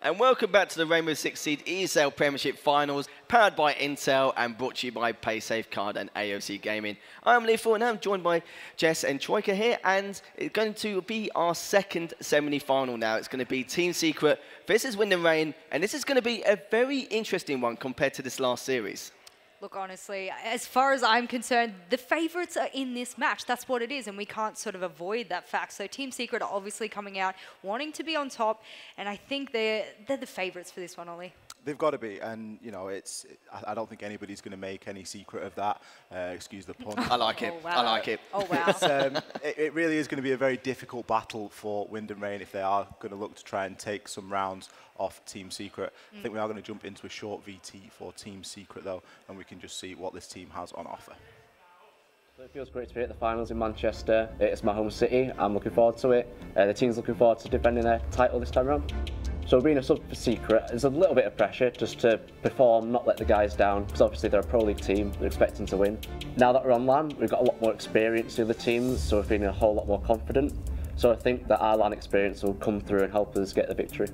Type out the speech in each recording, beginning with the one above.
And welcome back to the Rainbow Six Seed ESL Premiership Finals, powered by Intel and brought to you by PaySafeCard and AOC Gaming. I'm Lee Ford, and I'm joined by Jess and Troika here, and it's going to be our second semi-final now. It's going to be Team Secret versus Wind and Rain, and this is going to be a very interesting one compared to this last series. Look, honestly, as far as I'm concerned, the favourites are in this match. That's what it is, and we can't sort of avoid that fact. So Team Secret are obviously coming out, wanting to be on top, and I think they're the favourites for this one, Ollie. They've got to be, and you know, I don't think anybody's going to make any secret of that. Excuse the pun. I like it. Oh, wow. I like it. Oh wow! It really is going to be a very difficult battle for Wind and Rain if they are going to look to try and take some rounds off Team Secret. I think we are going to jump into a short VT for Team Secret though, and we can just see what this team has on offer. So it feels great to be at the finals in Manchester. It's my home city. I'm looking forward to it. The team's looking forward to defending their title this time around. So being a sub for Secret, there's a little bit of pressure just to perform, not let the guys down, because obviously they're a Pro League team, they're expecting to win. Now that we're on LAN, we've got a lot more experience in the teams, so we're feeling a whole lot more confident. So I think that our LAN experience will come through and help us get the victory.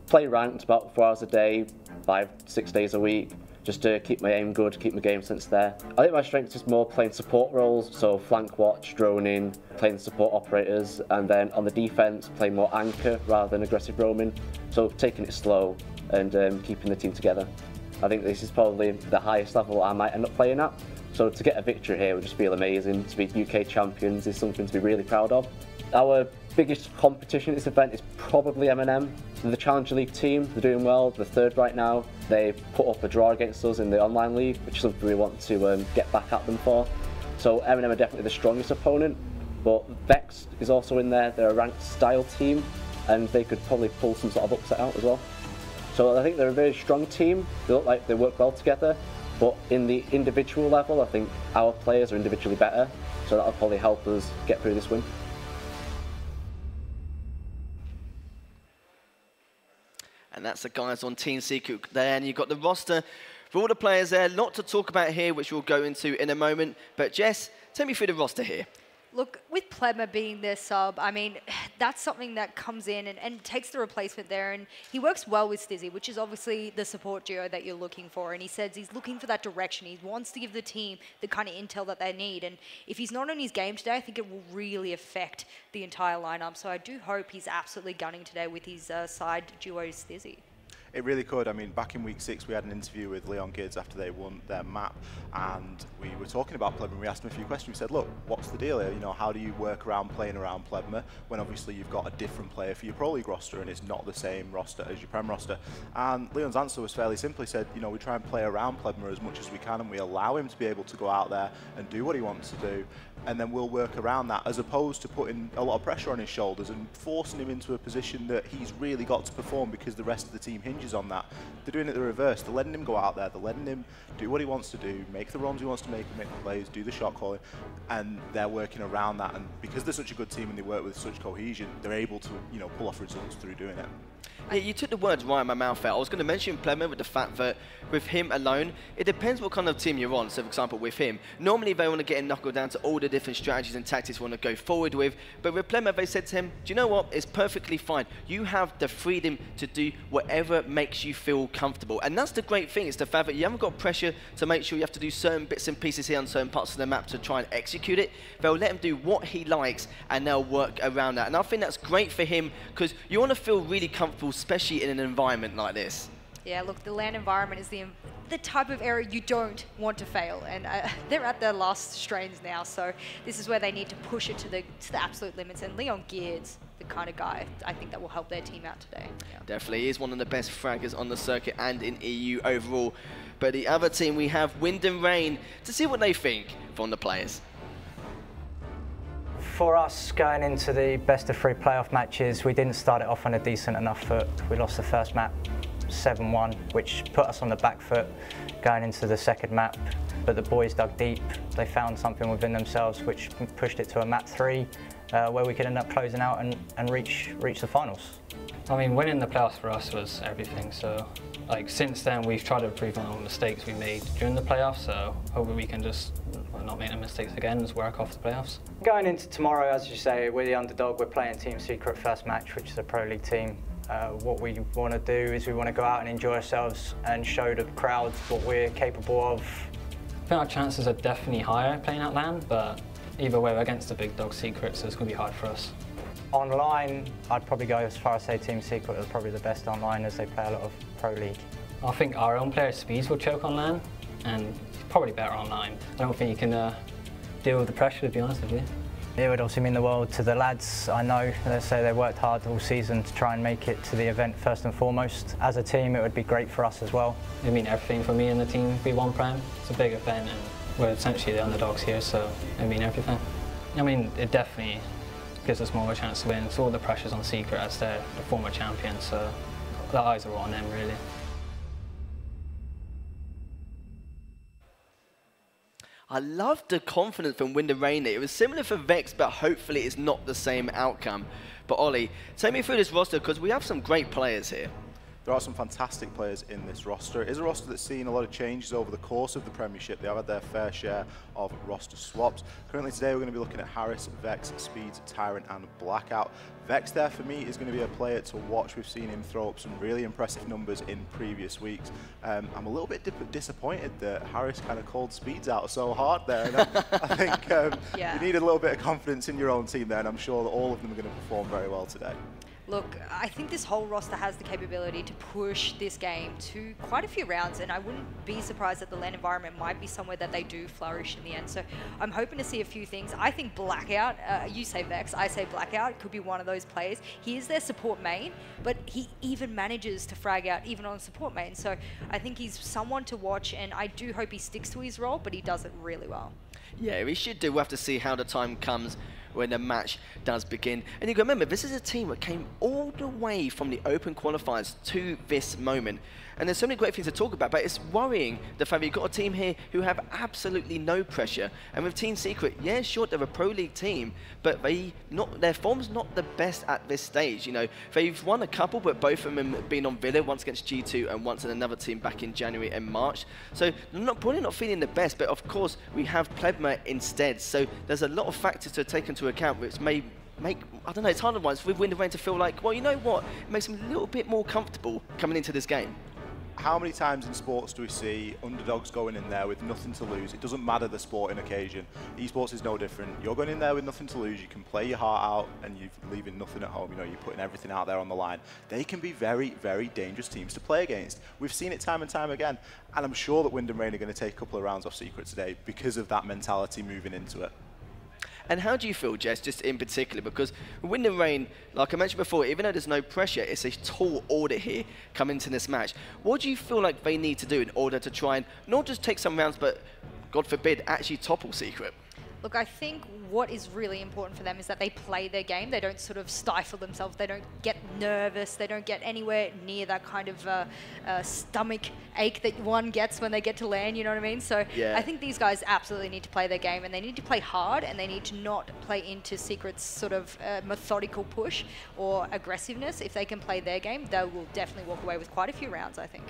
Play ranked about 4 hours a day, 5-6 days a week, just to keep my aim good, keep my game sense there. I think my strength is more playing support roles, so flank watch, droning, playing support operators, and then on the defense, playing more anchor rather than aggressive roaming. So taking it slow and keeping the team together. I think this is probably the highest level I might end up playing at. So to get a victory here would just feel amazing. To be UK champions is something to be really proud of. Our biggest competition at this event is probably M&M. The Challenger League team, they're doing well, they're third right now. They put up a draw against us in the online league, which is something we want to get back at them for. So M&M are definitely the strongest opponent, but Vex is also in there. They're a ranked style team, and they could probably pull some sort of upset out as well. So I think they're a very strong team. They look like they work well together, but in the individual level, I think our players are individually better, so that'll probably help us get through this win. And that's the guys on Team Secret there, and you've got the roster for all the players there. A lot to talk about here, which we'll go into in a moment. But Jess, take me through the roster here. Look, with Plebma being their sub, I mean, that's something that comes in and takes the replacement there. And he works well with Stizzy, which is obviously the support duo that you're looking for. And he says he's looking for that direction. He wants to give the team the kind of intel that they need. And if he's not on his game today, I think it will really affect the entire lineup. So I do hope he's absolutely gunning today with his side duo Stizzy. It really could. I mean, back in week 6, we had an interview with Leon Gids after they won their map, and we were talking about Plebma. We asked him a few questions. We said, look, what's the deal here? You know, how do you work around playing around Plebma when obviously you've got a different player for your Pro League roster and it's not the same roster as your Prem roster? And Leon's answer was fairly simple. He said, you know, we try and play around Plebma as much as we can, and we allow him to be able to go out there and do what he wants to do, and then we'll work around that, as opposed to putting a lot of pressure on his shoulders and forcing him into a position that he's really got to perform because the rest of the team hinges on that. They're doing it the reverse. They're letting him go out there, they're letting him do what he wants to do, make the runs he wants to make the plays, do the shot calling, and they're working around that. And because they're such a good team and they work with such cohesion, they're able to, you know, pull off results through doing it. Yeah, you took the words right out of my mouth there. I was going to mention Plebma with the fact that with him alone, it depends what kind of team you're on. So, for example, with him, normally they want to get knuckled down to all the different strategies and tactics they want to go forward with. But with Plebma, they said to him, do you know what? It's perfectly fine. You have the freedom to do whatever makes you feel comfortable. And that's the great thing. It's the fact that you haven't got pressure to make sure you have to do certain bits and pieces here on certain parts of the map to try and execute it. They'll let him do what he likes, and they'll work around that. And I think that's great for him, because you want to feel really comfortable, especially in an environment like this. Yeah, look, the LAN environment is the type of area you don't want to fail, and they're at their last strains now, so this is where they need to push it to the absolute limits. And Leon Gids, the kind of guy I think that will help their team out today. Yeah. Definitely, he is one of the best fraggers on the circuit and in EU overall. But the other team, we have Wind and Rain, to see what they think from the players. For us, going into the best-of-3 playoff matches, we didn't start it off on a decent enough foot. We lost the first map 7-1, which put us on the back foot going into the second map. But the boys dug deep. They found something within themselves which pushed it to a map 3, where we could end up closing out and reach the finals. I mean, winning the playoffs for us was everything. So, like, since then, we've tried to improve on all the mistakes we made during the playoffs. So, hopefully, we can just not make the mistakes again, just work off the playoffs. Going into tomorrow, as you say, we're the underdog. We're playing Team Secret first match, which is a Pro League team. What we want to do is we want to go out and enjoy ourselves and show the crowd what we're capable of. I think our chances are definitely higher playing out LAN, but either way we're against the big dog Secret, so it's going to be hard for us. Online, I'd probably go as far as say Team Secret are probably the best online as they play a lot of Pro League. I think our own player Speeds will choke on LAN, and probably better online. I don't think you can deal with the pressure, to be honest with you. It would also mean the world to the lads. I know, let's say they worked hard all season to try and make it to the event first and foremost. As a team, it would be great for us as well. It mean everything for me and the team if we won Prem. It's a big event and we're essentially the underdogs here, so it mean everything. I mean, it definitely gives us more of a chance to win. So all the pressure's on Secret as they're the former champions, so the eyes are on them really. I love the confidence from Wind and Rain. It was similar for Vex, but hopefully it's not the same outcome. But Ollie, take me through this roster, because we have some great players here. There are some fantastic players in this roster. It is a roster that's seen a lot of changes over the course of the Premiership. They have had their fair share of roster swaps. Currently today we're going to be looking at Harris, Vex, Speeds, Tyrant and Blackout. Vex there for me is going to be a player to watch. We've seen him throw up some really impressive numbers in previous weeks. I'm a little bit disappointed that Harris kind of called Speeds out so hard there. And I think you need a little bit of confidence in your own team there, and I'm sure that all of them are going to perform very well today. Look, I think this whole roster has the capability to push this game to quite a few rounds, and I wouldn't be surprised that the LAN environment might be somewhere that they do flourish in the end. So I'm hoping to see a few things. I think Blackout, you say Vex, I say Blackout, could be one of those players. He is their support main, but he even manages to frag out even on support main. So I think he's someone to watch, and I do hope he sticks to his role, but he does it really well. Yeah, we should do. We'll have to see how the time comes when the match does begin. And you can remember, this is a team that came all the way from the open qualifiers to this moment. And there's so many great things to talk about, but it's worrying the fact that you've got a team here who have absolutely no pressure. And with Team Secret, yeah, sure, they're a Pro League team, but their form's not the best at this stage. You know, they've won a couple, but both of them have been on Villa, once against G2 and once in another team back in January and March. So they're probably not feeling the best, but of course we have Plebma instead. So there's a lot of factors to take into account, which may make, I don't know, it's harder ones with Wind and Rain to feel like, well, you know what, it makes them a little bit more comfortable coming into this game. How many times in sports do we see underdogs going in there with nothing to lose? It doesn't matter the sporting occasion. Esports is no different. You're going in there with nothing to lose. You can play your heart out and you're leaving nothing at home. You know, you're putting everything out there on the line. They can be very, very dangerous teams to play against. We've seen it time and time again. And I'm sure that Wind and Rain are going to take a couple of rounds off Secret today because of that mentality moving into it. And how do you feel, Jess, just in particular? Because Wind and Rain, like I mentioned before, even though there's no pressure, it's a tall order here coming into this match. What do you feel like they need to do in order to try and not just take some rounds, but, God forbid, actually topple Secret? Look, I think what is really important for them is that they play their game. They don't sort of stifle themselves. They don't get nervous. They don't get anywhere near that kind of stomach ache that one gets when they get to LAN, you know what I mean? So yeah. I think these guys absolutely need to play their game, and they need to play hard, and they need to not play into Secret's sort of methodical push or aggressiveness. If they can play their game, they will definitely walk away with quite a few rounds, I think.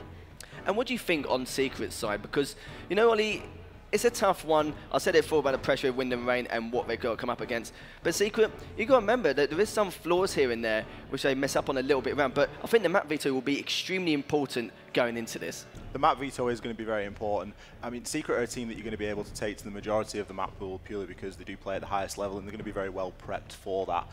And what do you think on Secret's side? Because, you know, Ollie, it's a tough one. I said it before about the pressure of Wind and Rain and what they've got to come up against. But Secret, you've got to remember that there is some flaws here and there which they mess up on a little bit around. But I think the map veto will be extremely important going into this. The map veto is going to be very important. I mean, Secret are a team that you're going to be able to take to the majority of the map pool purely because they do play at the highest level and they're going to be very well prepped for that.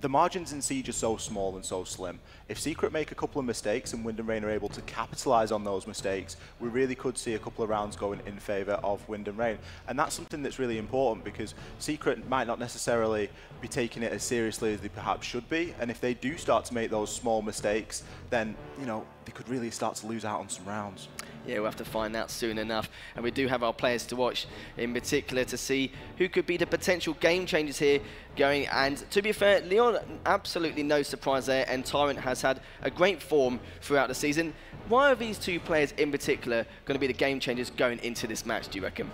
The margins in Siege are so small and so slim. If Secret make a couple of mistakes and Wind and Rain are able to capitalize on those mistakes, we really could see a couple of rounds going in favor of Wind and Rain. And that's something that's really important because Secret might not necessarily be taking it as seriously as they perhaps should be. And if they do start to make those small mistakes, then, you know, they could really start to lose out on some rounds. Yeah, we'll have to find out soon enough. And we do have our players to watch, in particular, to see who could be the potential game changers here going. And to be fair, Leon, absolutely no surprise there. And Tyrant has had a great form throughout the season. Why are these two players in particular going to be the game changers going into this match, do you reckon?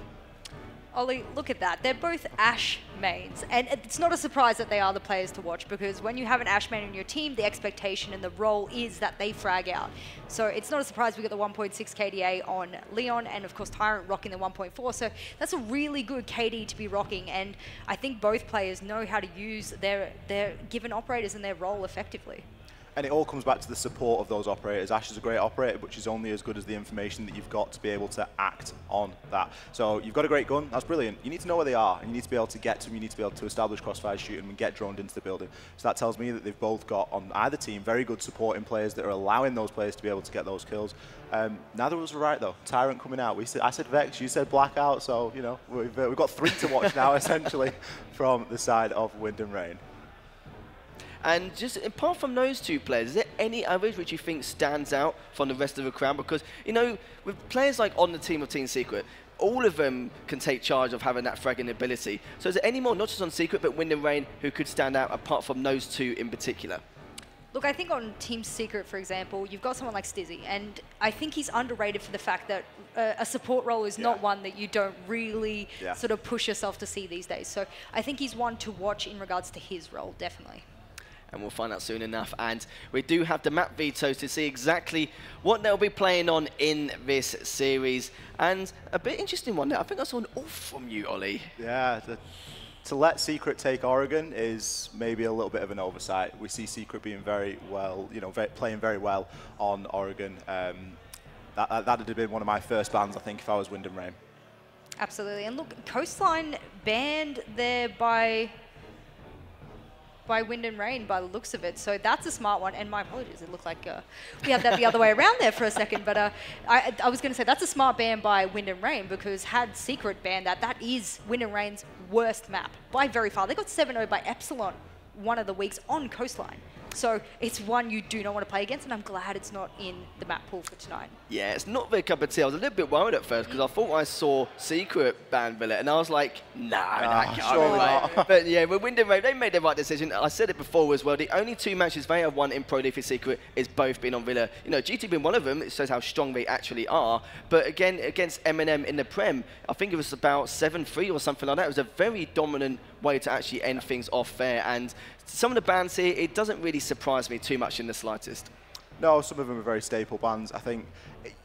Ollie, look at that. They're both Ashe mains. And it's not a surprise that they are the players to watch because when you have an Ashe main in your team, the expectation and the role is that they frag out. So it's not a surprise we got the 1.6 KDA on Leon and, of course, Tyrant rocking the 1.4. So that's a really good KD to be rocking. And I think both players know how to use their given operators and their role effectively. And it all comes back to the support of those operators. Ash is a great operator, but she's only as good as the information that you've got to be able to act on that. So you've got a great gun, that's brilliant. You need to know where they are, and you need to be able to get to them, you need to be able to establish crossfire, shoot them, and get droned into the building. So that tells me that they've both got, on either team, very good supporting players that are allowing those players to be able to get those kills. Neither of us were right, though. Tyrant coming out. I said Vex, you said Blackout, so, you know, we've got 3 to watch now, essentially, from the side of Wind and Rain. And just apart from those 2 players, is there any others which you think stands out from the rest of the crowd? Because, you know, with players like on the team of Team Secret, all of them can take charge of having that fragging ability. So is there any more, not just on Secret, but Wind and Rain, who could stand out apart from those 2 in particular? Look, I think on Team Secret, for example, you've got someone like Stizzy, and I think he's underrated for the fact that a support role is not one that you don't really sort of push yourself to see these days. So I think he's one to watch in regards to his role, definitely. And we'll find out soon enough. And we do have the map vetoes to see exactly what they'll be playing on in this series. And a bit interesting one there. I think I saw an off from you, Ollie. Yeah, to let Secret take Oregon is maybe a little bit of an oversight. We see Secret being very well, you know, playing very well on Oregon. That would have been one of my first bans, I think, if I was Wind and Rain. Absolutely. And look, Coastline banned there by Wind and Rain by the looks of it. So that's a smart one. And my apologies, it looked like we had that the other way around there for a second. But I was going to say that's a smart ban by Wind and Rain, because had Secret banned that, that is Wind and Rain's worst map by very far. They got 7-0 by Epsilon one of the weeks on Coastline. So it's one you do not want to play against, and I'm glad it's not in the map pool for tonight. Yeah, it's not their cup of tea. I was a little bit worried at first because I thought I saw Secret ban Villa, and I was like, nah, that can't be right. But yeah, with Wind and Rain, they made the right decision. I said it before as well. The only 2 matches they have won in Pro League for Secret is both been on Villa. You know, GT being one of them, it shows how strong they actually are. But again, against M&M in the Prem, I think it was about 7-3 or something like that. It was a very dominant way to actually end things off there. And some of the bans here, it doesn't really surprise me too much in the slightest. No, some of them are very staple bans. I think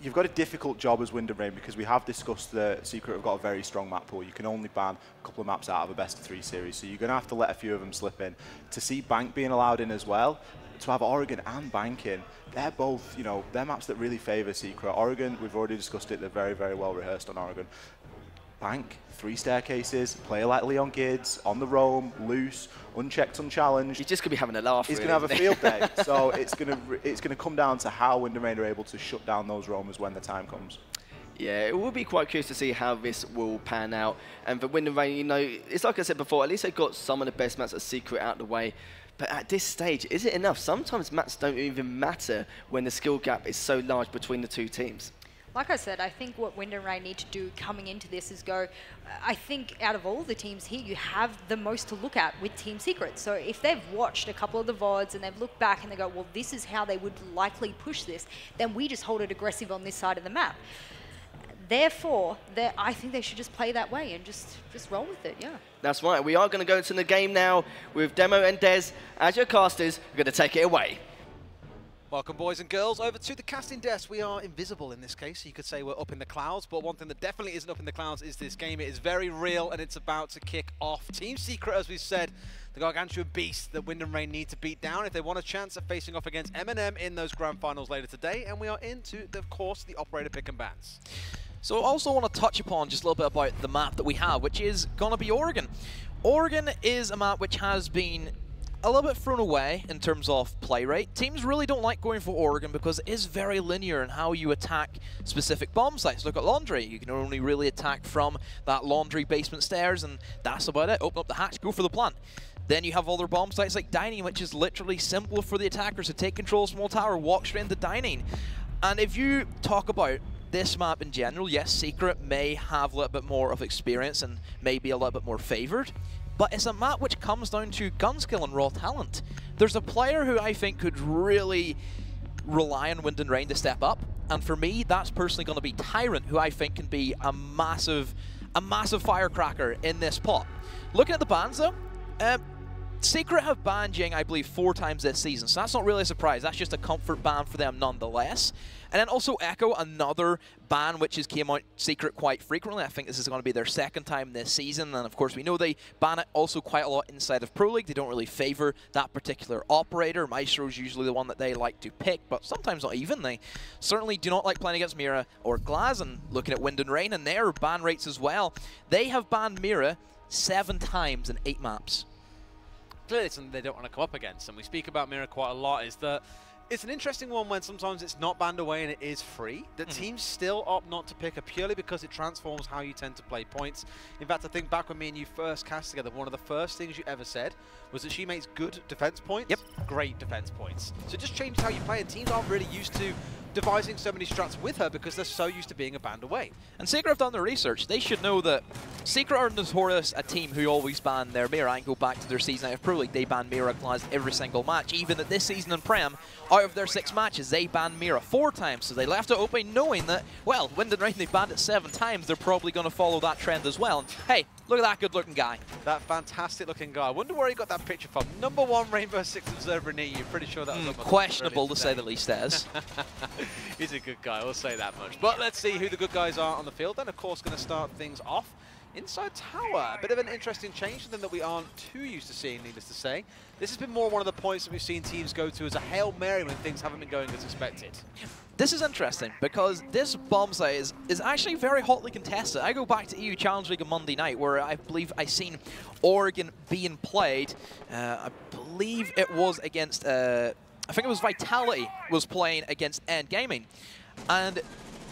you've got a difficult job as Wind and Rain, because we have discussed that Secret have got a very strong map pool. You can only ban a couple of maps out of a best-of-3 series, so you're going to have to let a few of them slip in. To see Bank being allowed in as well, to have Oregon and Bank in, they're both, you know, they're maps that really favour Secret. Oregon, we've already discussed it, they're very, very well rehearsed on Oregon. Bank, 3 staircases, player like Leon Gids, on the roam, loose, unchecked, unchallenged. He's just going to be having a laugh. He's going to have a field day. So it's going to come down to how Wind and Rain are able to shut down those roamers when the time comes. Yeah, it will be quite curious to see how this will pan out. And for Wind and Rain, you know, it's like I said before, at least they've got some of the best maps of Secret out of the way. But at this stage, is it enough? Sometimes maps don't even matter when the skill gap is so large between the 2 teams. Like I said, I think what Wind and Rain need to do coming into this is go, I think out of all the teams here, you have the most to look at with Team Secret. So if they've watched a couple of the VODs and they've looked back and they go, well, this is how they would likely push this, then we just hold it aggressive on this side of the map. Therefore, I think they should just play that way and just roll with it, yeah. That's right. We are going to go into the game now with Demo and Des as your casters. We're going to take it away. Welcome, boys and girls, over to the casting desk. We are invisible in this case. You could say we're up in the clouds, but one thing that definitely isn't up in the clouds is this game. It is very real, and it's about to kick off. Team Secret, as we've said, the gargantuan beast that Wind and Rain need to beat down if they want a chance at facing off against M&M in those grand finals later today. And we are into, of course, the operator pick and bans. So I also want to touch upon just a little bit about the map that we have, which is going to be Oregon. Oregon is a map which has been a little bit thrown away in terms of play rate. Teams really don't like going for Oregon because it is very linear in how you attack specific bomb sites. Look at Laundry. You can only really attack from that Laundry basement stairs, and that's about it. Open up the hatch, go for the plant. Then you have other bomb sites like Dining, which is literally simple for the attackers to take control of small tower, walk straight into Dining. And if you talk about this map in general, yes, Secret may have a little bit more of experience and may be a little bit more favored, but it's a map which comes down to gun skill and raw talent. There's a player who I think could really rely on Wind and Rain to step up, and for me, that's personally going to be Tyrant, who I think can be a massive firecracker in this pot. Looking at the bans though, Secret have banned Ying, I believe, 4 times this season, so that's not really a surprise. That's just a comfort ban for them nonetheless. And then also Echo, another ban which has came out Secret quite frequently. I think this is going to be their 2nd time this season, and of course we know they ban it also quite a lot inside of Pro League. They don't really favor that particular operator. Maestro's usually the one that they like to pick, but sometimes not even. They certainly do not like playing against Mira or Glaz, and looking at Wind and Rain and their ban rates as well. They have banned Mira 7 times in 8 maps. Clearly something they don't want to come up against, and we speak about Mira quite a lot, is that it's an interesting one when sometimes it's not banned away and it is free. The teams still opt not to pick her purely because it transforms how you tend to play points. In fact, I think back when me and you first cast together, one of the first things you ever said was that she makes good defense points, great defense points. So it just changes how you play, and teams aren't really used to devising so many strats with her because they're so used to being a banned away. And Secret have done their research. They should know that Secret are notorious a team who always ban their Mira. And go back to their season out of Pro League, they ban Mira Glaz every single match. Even at this season in Prem, out of their 6 matches, they banned Mira 4 times. So they left it open knowing that, well, Wind and Rain, they banned it 7 times. They're probably going to follow that trend as well. And hey, look at that good-looking guy. That fantastic-looking guy. I wonder where he got that picture from. #1 Rainbow Six observer near you. Pretty sure that was questionable to say the least, Des. He's a good guy, we'll say that much. But let's see who the good guys are on the field. Then, of course, going to start things off inside tower. A bit of an interesting change, something that we aren't too used to seeing, needless to say. This has been more one of the points that we've seen teams go to as a Hail Mary when things haven't been going as expected. This is interesting because this bomb site is actually very hotly contested. I go back to EU Challenge League on Monday night where I believe I seen Oregon being played. I believe it was against, I think it was Vitality was playing against End Gaming. And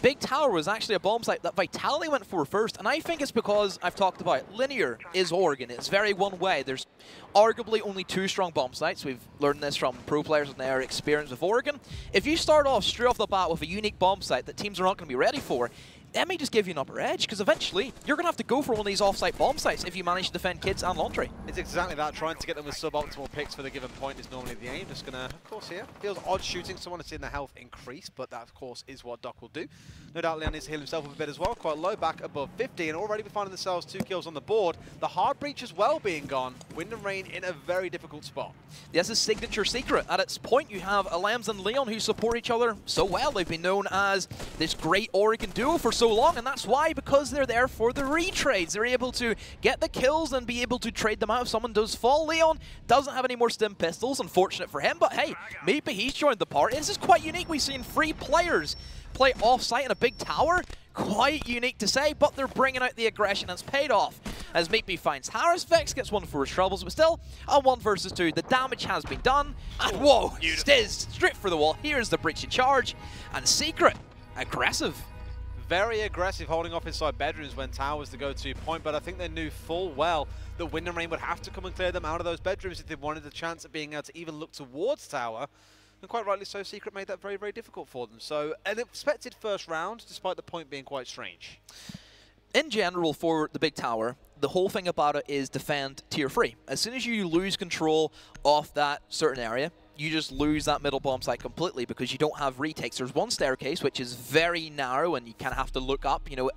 Big Tower was actually a bomb site that Vitality went for first, and I think it's because I've talked about linear is Oregon. It's very one way. There's arguably only 2 strong bomb sites. We've learned this from pro players and their experience with Oregon. If you start off straight off the bat with a unique bomb site that teams are not going to be ready for, that may just give you an upper edge, because eventually you're going to have to go for one of these off-site bomb sites if you manage to defend kids and laundry. It's exactly that. Trying to get them with suboptimal picks for the given point is normally the aim. Just going to, of course, here, feels odd shooting someone and seeing their health increase, but that, of course, is what Doc will do. No doubt Leon needs to heal himself up a bit as well. Quite low, back above 50, and already we're finding themselves 2 kills on the board. The hard breach as well being gone. Wind and Rain in a very difficult spot. Yes, a signature Secret. At its point, you have Alams and Leon who support each other so well. They've been known as this great Oregon duo for so long, and that's why, because they're there for the retrades. They're able to get the kills and be able to trade them out if someone does fall. Leon doesn't have any more stim pistols, unfortunate for him, but hey, maybe he's joined the party. This is quite unique. We've seen 3 players play off-site in a big tower. Quite unique to say, but they're bringing out the aggression and it's paid off. As Meatbeef finds Harris, Vex gets 1 for his troubles, but still, a 1 versus 2. The damage has been done, and whoa, Stiz straight for the wall. Here's the breach in charge, and Secret, aggressive. Very aggressive, holding off inside bedrooms when Tower was the go-to point, but I think they knew full well that Wind and Rain would have to come and clear them out of those bedrooms if they wanted a chance at being able to even look towards Tower. And quite rightly so, Secret made that very, very difficult for them. So an expected first round, despite the point being quite strange. In general, for the big tower, the whole thing about it is defend tier 3. As soon as you lose control of that certain area, you just lose that middle bomb site completely because you don't have retakes. There's one staircase which is very narrow and you kind of have to look up. You know,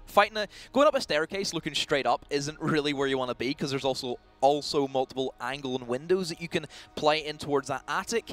going up a staircase looking straight up isn't really where you want to be because there's also multiple angle and windows that you can play in towards that attic.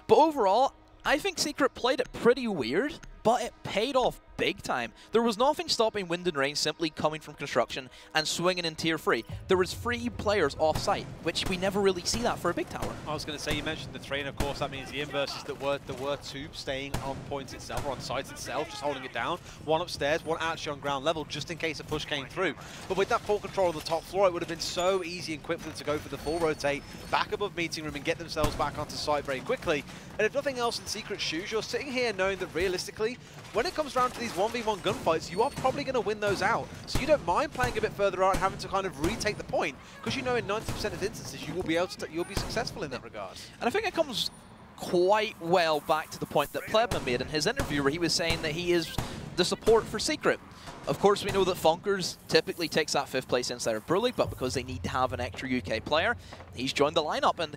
But overall, I think Secret played it pretty weird, but it paid off big time. There was nothing stopping Wind and Rain simply coming from construction and swinging in tier 3. There was 3 players off-site, which we never really see that for a big tower. I was going to say, you mentioned the 3, and of course that means the inverse is that there were 2 staying on point itself, or on site itself, just holding it down. 1 upstairs, 1 actually on ground level, just in case a push came through. But with that full control on the top floor, it would have been so easy and quick for them to go for the full rotate, back above meeting room and get themselves back onto site very quickly. And if nothing else in Secret's shoes, you're sitting here knowing that realistically, when it comes down to these 1v1 gunfights, you are probably going to win those out. So you don't mind playing a bit further out and having to kind of retake the point, because you know in 90% of instances you will be able to, you'll be successful in that regard. And I think it comes quite well back to the point that Plebman made in his interview where he was saying that he is the support for Secret. Of course, we know that Funkers typically takes that 5th place inside of Pro League, but because they need to have an extra UK player, he's joined the lineup. And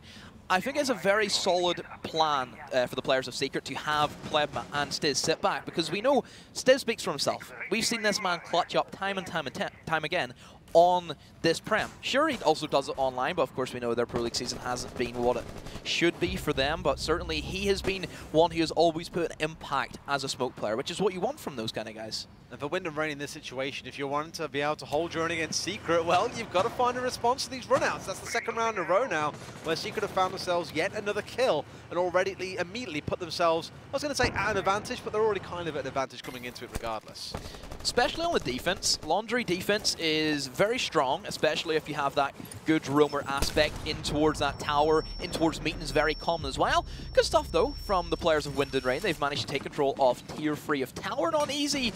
I think it's a very solid plan for the players of Secret to have Plebma and Stiz sit back, because we know Stiz speaks for himself. We've seen this man clutch up time and time again on this Prem. Sure, he also does it online, but of course we know their Pro League season hasn't been what it should be for them, but certainly he has been one who has always put an impact as a smoke player, which is what you want from those kind of guys. And for Wind and Rain in this situation, if you're wanting to be able to hold your own against Secret, well, you've got to find a response to these runouts. That's the second round in a row now where Secret have found themselves yet another kill and already immediately put themselves, I was going to say at an advantage, but they're already kind of at an advantage coming into it regardless. Especially on the defense. Laundry defense is very strong, especially if you have that good roamer aspect in towards that tower, in towards Meeting is very common as well. Good stuff though from the players of Wind and Rain. They've managed to take control of tier 3 of tower. Not easy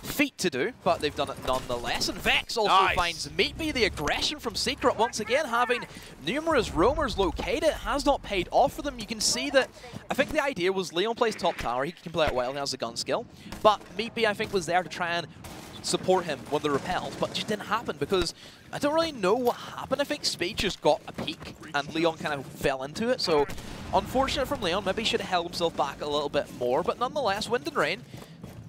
feat to do, but they've done it nonetheless. And Vex also finds Meatbee. The aggression from Secret once again, having numerous roamers located, has not paid off for them. You can see that, I think the idea was Leon plays top tower, he can play it well, he has the gun skill, but Meatbee I think was there to try and support him when they're repelled, but it just didn't happen because I don't really know what happened. I think Speed just got a peek and Leon kind of fell into it, so unfortunate from Leon. Maybe he should have held himself back a little bit more, but nonetheless, Wind and Rain,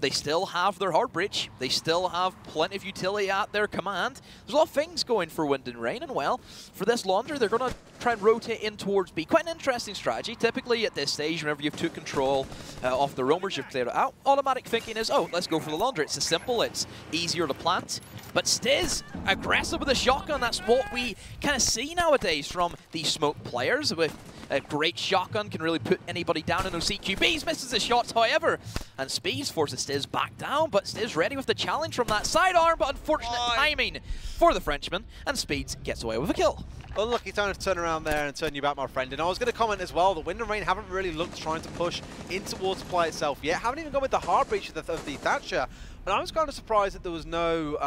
they still have their hard breach. They still have plenty of utility at their command. There's a lot of things going for Wind and Rain, and well, for this Laundry, they're going to try and rotate in towards B. Quite an interesting strategy. Typically at this stage, whenever you've took control of the roamers, you've cleared it out, automatic thinking is, oh, let's go for the Laundry. It's simple, it's easier to plant. But Stiz, aggressive with a shotgun. That's what we kind of see nowadays from these smoke players. With a great shotgun, can really put anybody down in those CQBs. Misses the shots, however, and Speeds forces Stiz back down, but Stiz ready with the challenge from that sidearm, but unfortunate timing for the Frenchman, and Speeds gets away with a kill. Unlucky time to turn around there and turn you back, my friend. And I was going to comment as well that Wind and Rain haven't really looked trying to push in towards play itself yet. Haven't even gone with the hard breach of the Thatcher. And I was kind of surprised that there was no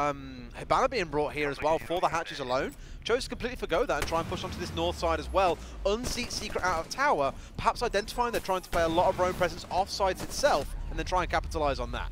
Hibana being brought here as well for the hatches alone. Chose to completely forgo that and try and push onto this north side as well. Unseat Secret out of tower, perhaps identifying they're trying to play a lot of roam presence off sides itself and then try and capitalize on that.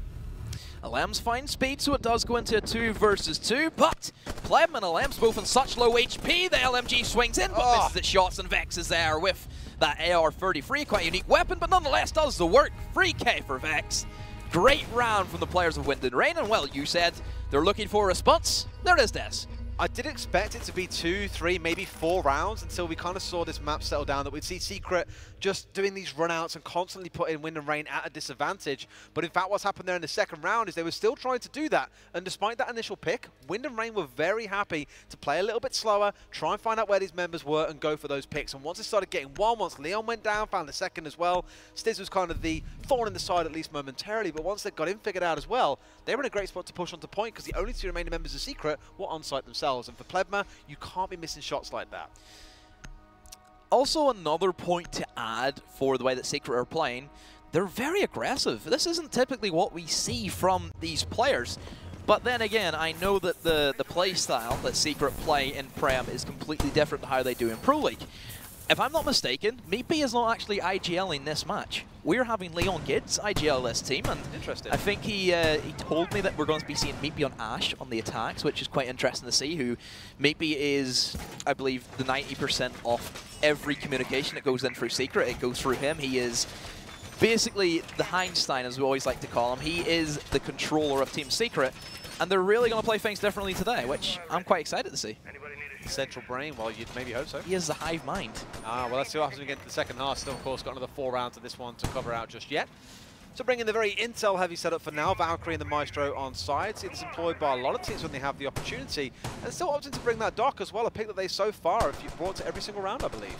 Alam's fine speed, so it does go into a 2 versus 2, but Pleb and Alam's both on such low HP, the LMG swings in, but misses its shots, and Vex is there with that AR-33, quite a unique weapon, but nonetheless does the work. Free K for Vex. Great round from the players of Wind and Rain, and well, you said they're looking for a response. There it is, Des. I did expect it to be 2, 3, maybe 4 rounds until we kind of saw this map settle down, that we'd see Secret just doing these runouts and constantly putting Wind and Rain at a disadvantage. But in fact, what's happened there in the second round is they were still trying to do that. And despite that initial pick, Wind and Rain were very happy to play a little bit slower, try and find out where these members were and go for those picks. And once it started getting one, once Leon went down, found the second as well, Stiz was kind of the thorn in the side, at least momentarily. But once they got him figured out as well, they were in a great spot to push onto point because the only 2 remaining members of Secret were on site themselves. And for Plebma, you can't be missing shots like that. Also, another point to add for the way that Secret are playing, they're very aggressive. This isn't typically what we see from these players. But then again, I know that the play style that Secret play in Prem is completely different to how they do in Pro League. If I'm not mistaken, Meatbee is not actually IGLing this match. We're having Leon Gids IGL this team, and interesting. I think he told me that we're going to be seeing Meatbee on Ash on the attacks, which is quite interesting to see. Who Meatbee is, I believe, the 90% of every communication that goes in through Secret. It goes through him. He is basically the Einstein, as we always like to call him. He is the controller of Team Secret, and they're really going to play things differently today, which I'm quite excited to see. Central brain, well, you'd maybe hope so. He is the hive mind. Well, let's see what happens when we get to the second half. Still, of course, got another 4 rounds of this one to cover out just yet. So bringing the very intel-heavy setup for now, Valkyrie and the Maestro on side. See this employed by a lot of teams when they have the opportunity. And still opting to bring that Doc as well, a pick that they so far have brought to every single round, I believe.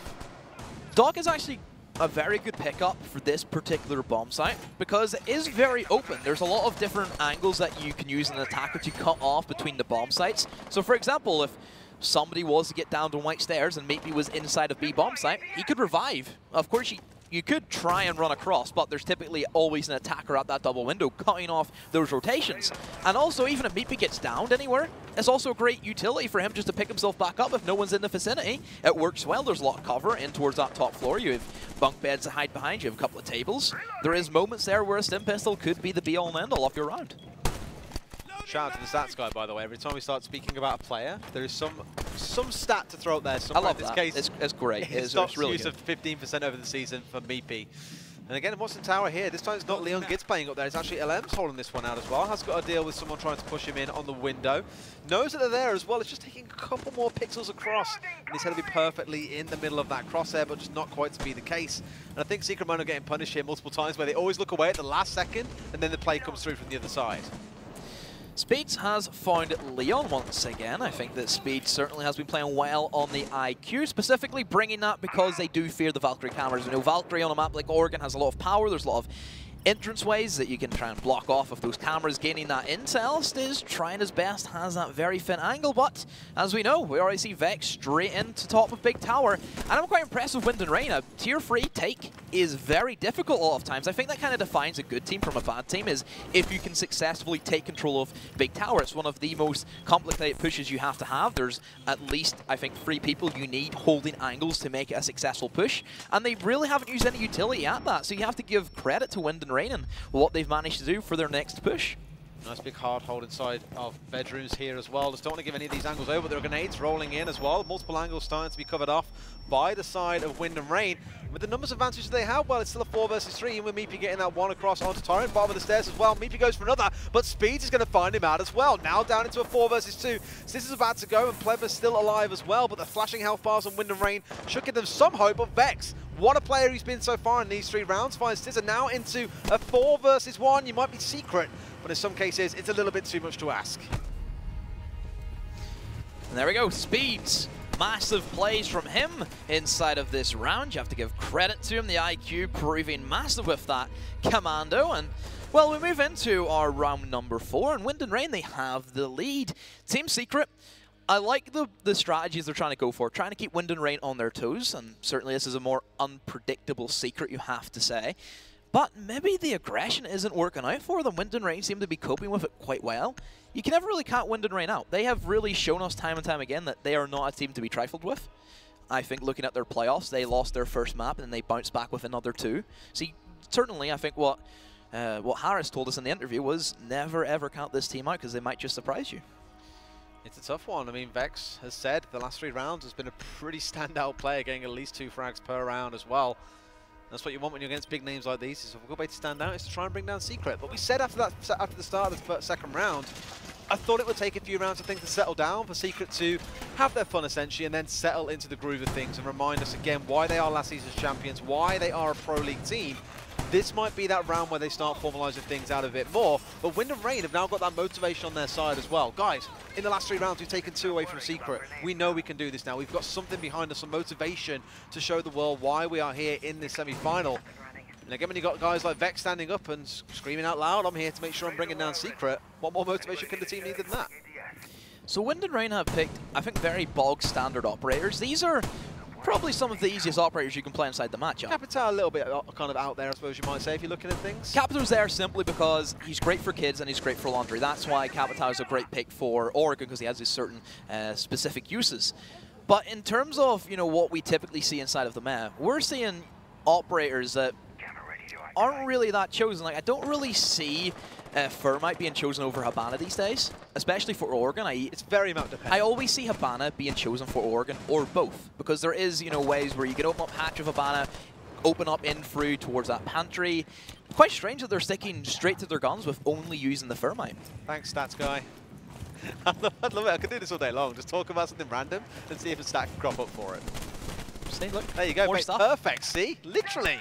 Doc is actually a very good pickup for this particular bomb site because it is very open. There's a lot of different angles that you can use in an attacker to cut off between the bomb sites. So for example, if somebody was to get down to white stairs and maybe was inside of B bomb site, he could revive. Of course, you could try and run across, but there's typically always an attacker at that double window cutting off those rotations. And also, even if Meatbee gets downed anywhere, it's also a great utility for him just to pick himself back up if no one's in the vicinity. It works well. There's a lot of cover in towards that top floor. You have bunk beds to hide behind. You have a couple of tables. There is moments there where a stim pistol could be the be-all and end-all of your round. Shout out to the stats guy, by the way. Every time we start speaking about a player, there is some stat to throw out there. I love in this that. case, it's great. His it's really use good. of 15% over the season for Meatbee. And again, what's in tower here? This time it's not Leon Gitz playing up there. It's actually LM's holding this one out as well. Has got to deal with someone trying to push him in on the window. Knows that they're there as well. It's just taking a couple more pixels across. And he's going to be perfectly in the middle of that crosshair, but just not quite to be the case. And I think Secret Mono getting punished here multiple times where they always look away at the last second, and then the play comes through from the other side. Speeds has found Leon once again. I think that Speed certainly has been playing well on the IQ, specifically bringing that because they do fear the Valkyrie cameras. We know Valkyrie on a map like Oregon has a lot of power. There's a lot of entranceways that you can try and block off of those cameras gaining that intel. Stiz trying his best, has that very thin angle, but as we know, we already see Vex straight into top of Big Tower, and I'm quite impressed with Wind and Rain. A tier 3 take is very difficult a lot of times. I think that kind of defines a good team from a bad team, is if you can successfully take control of Big Tower. It's one of the most complicated pushes you have to have. There's at least, I think, 3 people you need holding angles to make it a successful push, and they really haven't used any utility at that, so you have to give credit to Wind and Rain and what they've managed to do for their next push. Nice big hard hold inside of bedrooms here as well. Just don't want to give any of these angles over. There are grenades rolling in as well. Multiple angles starting to be covered off by the side of Wind and Rain. With the numbers advantage they have, well, it's still a 4 versus 3, and with Meepy getting that one across onto Torrent, bottom of the stairs as well. Meepy goes for another, but Speeds is going to find him out as well. Now down into a 4 versus 2. This is about to go, and Pleba's still alive as well, but the flashing health bars on Wind and Rain should give them some hope of Vex. What a player he's been so far in these 3 rounds. Finds Scissor now into a 4 versus 1. You might be Secret, but in some cases, it's a little bit too much to ask. And there we go, Speeds. Massive plays from him inside of this round. You have to give credit to him. The IQ proving massive with that commando. And, well, we move into our round number 4. And Wind and Rain, they have the lead. Team Secret, I like the strategies they're trying to go for, trying to keep Wind and Rain on their toes, and certainly this is a more unpredictable Secret, you have to say. But maybe the aggression isn't working out for them. Wind and Rain seem to be coping with it quite well. You can never really count Wind and Rain out. They have really shown us time and time again that they are not a team to be trifled with. I think looking at their playoffs, they lost their first map and they bounced back with another 2. See, certainly I think what Harris told us in the interview was never ever count this team out because they might just surprise you. It's a tough one. I mean, Vex has said the last 3 rounds has been a pretty standout player, getting at least 2 frags per round as well. That's what you want when you're against big names like these. Is a good way to stand out is to try and bring down Secret. But we said after the start of the second round, I thought it would take a few rounds of things to settle down for Secret to have their fun essentially and then settle into the groove of things and remind us again why they are last season's champions, why they are a pro league team. This might be that round where they start formalizing things out a bit more, but Wind and Rain have now got that motivation on their side as well. Guys, in the last 3 rounds, we've taken 2 away from Secret. We know we can do this now. We've got something behind us, some motivation to show the world why we are here in this semi-final. And again, when you've got guys like Vex standing up and screaming out loud, I'm here to make sure I'm bringing down Secret, what more motivation can the team need than that? So Wind and Rain have picked, I think, very bog standard operators. These are probably some of the easiest operators you can play inside the matchup. Capital a little bit kind of out there, I suppose you might say, if you're looking at things. Capital's there simply because he's great for kids and he's great for laundry. That's why Capital is a great pick for Oregon, because he has these certain specific uses. But in terms of, you know, what we typically see inside of the map, we're seeing operators that aren't really that chosen. Like, I don't really see Thermite being chosen over Habana these days, especially for Oregon. It's very map dependent. I always see Habana being chosen for Oregon, or both, because there is, you know, ways where you can open up hatch of Habana, open up in through towards that pantry. Quite strange that they're sticking straight to their guns with only using the Thermite. Thanks, stats guy. I love it. I could do this all day long. Just talk about something random and see if a stat can crop up for it. See, look, there you go, more mate. stuff. Perfect. See, literally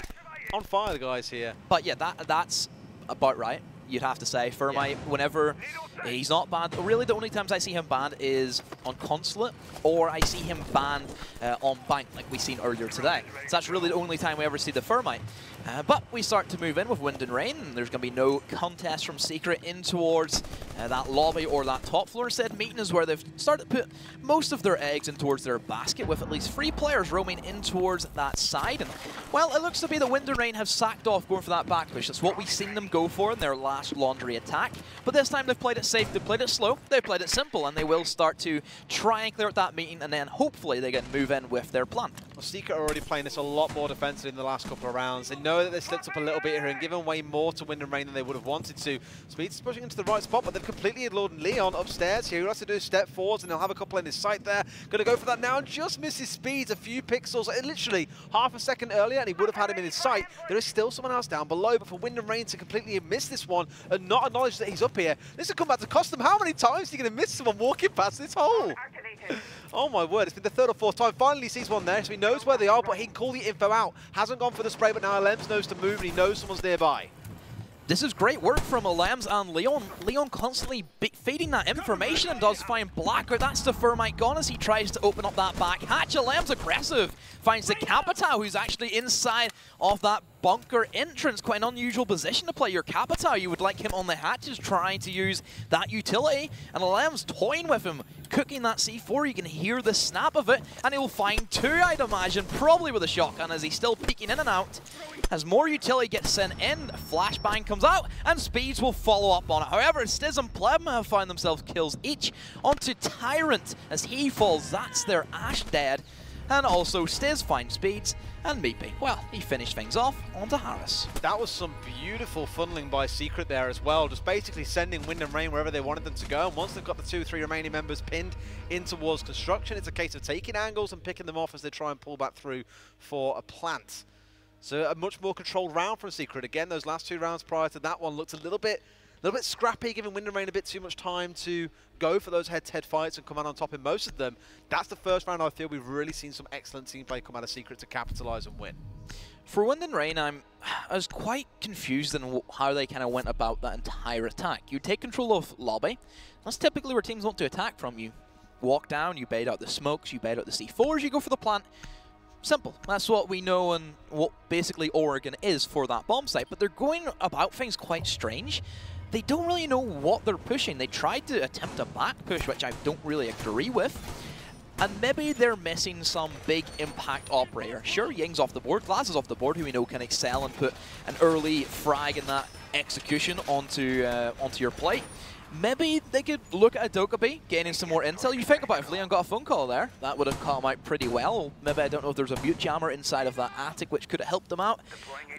on fire, the guys here. But yeah, that's about right. You'd have to say Thermite, whenever he's not banned, really the only times I see him banned is on Consulate, or I see him banned on Bank, like we seen earlier today. So that's really the only time we ever see the Thermite. But we start to move in with Wind and Rain, and there's going to be no contest from Secret in towards that lobby or that top floor. Instead, meeting is where they've started to put most of their eggs in towards their basket, with at least 3 players roaming in towards that side. And, well, it looks to be that Wind and Rain have sacked off going for that back push. That's what we've seen them go for in their last laundry attack. But this time they've played it safe, they've played it slow, they've played it simple, and they will start to try and clear out that meeting, and then hopefully they can move in with their plan. Secret are already playing this a lot more defensively in the last couple of rounds. They know that they slipped up a little bit here and given away more to Wind and Rain than they would have wanted to. Speeds is pushing into the right spot, but they've completely ignored Leon upstairs here. He has to do a step forwards, and he'll have a couple in his sight there. Going to go for that now, and just misses Speeds a few pixels, literally half a second earlier, and he would have had him in his sight. There is still someone else down below, but for Wind and Rain to completely miss this one and not acknowledge that he's up here, this will come back to cost them. How many times are you going to miss someone walking past this hole? Oh my word, it's been the third or fourth time. Finally sees one there, so he knows where they are, but he can call the info out. Hasn't gone for the spray, but now Alems knows to move, and he knows someone's nearby. This is great work from Alems and Leon. Leon constantly feeding that information and does find Blackout. That's the Thermite gone as he tries to open up that back hatch. Alems aggressive. Finds the Capitao, who's actually inside of that bunker entrance. Quite an unusual position to play your Capitao. You would like him on the hatches trying to use that utility. And Alems toying with him, cooking that C4. You can hear the snap of it. And he will find two, I'd imagine, probably with a shotgun as he's still peeking in and out. As more utility gets sent in, Flashbang comes out, and Speeds will follow up on it. However, Stiz and Plebma have found themselves kills each onto Tyrant as he falls. That's their Ash dead. And also Stiz finds Speeds, and Meepy, well, he finished things off onto Harris. That was some beautiful funneling by Secret there as well, just basically sending Wind and Rain wherever they wanted them to go. And once they've got the 2-3 remaining members pinned in towards construction, it's a case of taking angles and picking them off as they try and pull back through for a plant. So a much more controlled round from Secret. Again, those last two rounds prior to that one looked a little bit scrappy, giving Wind and Rain a bit too much time to go for those head-to-head fights and come out on top in most of them. That's the first round I feel we've really seen some excellent team play come out of Secret to capitalize and win. For Wind and Rain, I was quite confused in how they kind of went about that entire attack. You take control of lobby. That's typically where teams want to attack from. You walk down, you bait out the smokes, you bait out the C4s, you go for the plant. Simple. That's what we know and what basically Oregon is for that bomb site. But they're going about things quite strange. They don't really know what they're pushing. They tried to attempt a back push, which I don't really agree with. And maybe they're missing some big impact operator. Sure, Ying's off the board, Glass is off the board, who we know can excel and put an early frag in that execution onto your plate. Maybe they could look at Adokabi, gaining some more intel. You think about if Leon got a phone call there, that would have come out pretty well. Maybe, I don't know if there's a mute jammer inside of that attic which could have helped them out.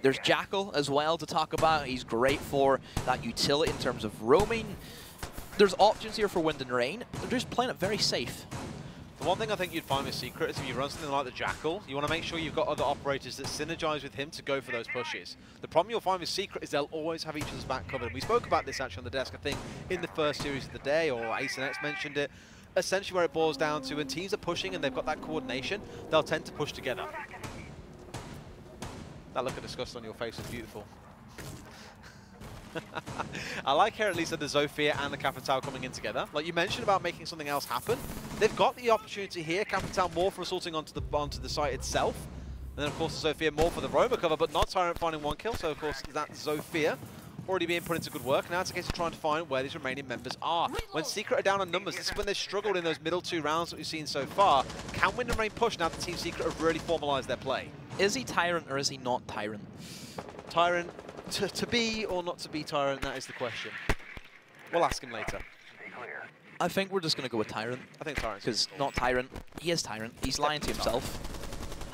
There's Jackal as well to talk about. He's great for that utility in terms of roaming. There's options here for Wind and Rain. They're just playing it very safe. The one thing I think you'd find with Secret is if you run something like the Jackal, you want to make sure you've got other operators that synergize with him to go for those pushes. The problem you'll find with Secret is they'll always have each other's back covered. And we spoke about this actually on the desk, I think, in the first series of the day, or Ace and X mentioned it. Essentially where it boils down to when teams are pushing and they've got that coordination, they'll tend to push together. That look of disgust on your face is beautiful. I like here at least that the Zofia and the Capitao coming in together. Like you mentioned about making something else happen. They've got the opportunity here. Capitao more for assaulting onto the site itself. And then of course the Zofia more for the Roma cover, but not Tyrant finding one kill. So of course that Zofia already being put into good work. Now it's a case of trying to find where these remaining members are. When Secret are down on numbers, this is when they've struggled in those middle two rounds that we've seen so far. Can Wind and Rain push now that Team Secret have really formalized their play? Is he Tyrant or is he not Tyrant? Tyrant. To be or not to be Tyrant, that is the question. We'll ask him later. I think we're just going to go with Tyrant. I think Tyrant. Because not Tyrant. He is Tyrant. He's lying to himself.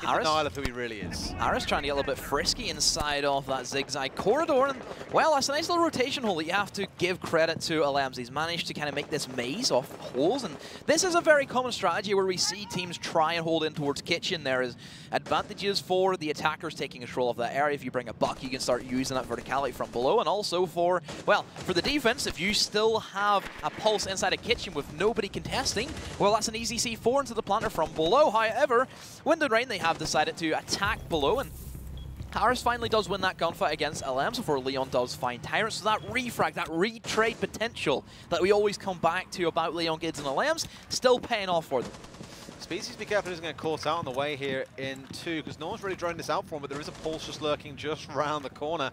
In denial of who he really is. Harris trying to get a little bit frisky inside of that zigzag corridor. And, well, that's a nice little rotation hole that you have to give credit to Alems. He's managed to kind of make this maze of holes. And this is a very common strategy where we see teams try and hold in towards Kitchen. There is advantages for the attackers taking control of that area. If you bring a buck, you can start using that verticality from below. And also for, well, for the defense, if you still have a pulse inside a Kitchen with nobody contesting, well, that's an easy C4 into the planter from below. However, Wind and Rain, they have decided to attack below, and Harris finally does win that gunfight against Alems before Leon does find Tyrant. So that refrag, that retrade potential that we always come back to about Leon Gids and Alems, still paying off for them. Species, be careful, isn't going to caught out on the way here in two, because no one's really drawing this out for him, but there is a pulse just lurking just around the corner.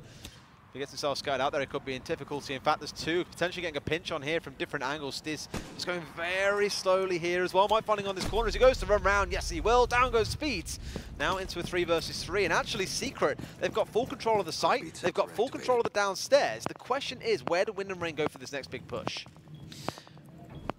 If he gets himself scouted out there, he could be in difficulty. In fact, there's two potentially getting a pinch on here from different angles. Stiz just going very slowly here as well. Might finding on this corner as he goes to run round. Yes, he will. Down goes Speeds. Now into a 3 versus 3. And actually, Secret, they've got full control of the site. They've got full control of the downstairs. The question is, where do Wind and Rain go for this next big push?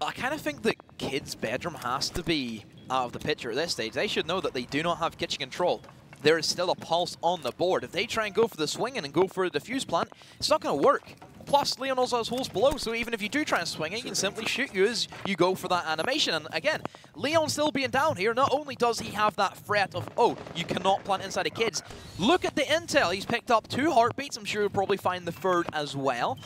I kind of think that Kid's bedroom has to be out of the picture at this stage. They should know that they do not have kitchen control. There is still a pulse on the board. If they try and go for the swing and go for a defuse plant, it's not going to work. Plus, Leon also has holes below, so even if you do try and swing it, he can simply shoot you as you go for that animation. And again, Leon still being down here, not only does he have that threat of, oh, you cannot plant inside of kids, look at the intel. He's picked up 2 heartbeats. I'm sure he'll probably find the 3rd as well.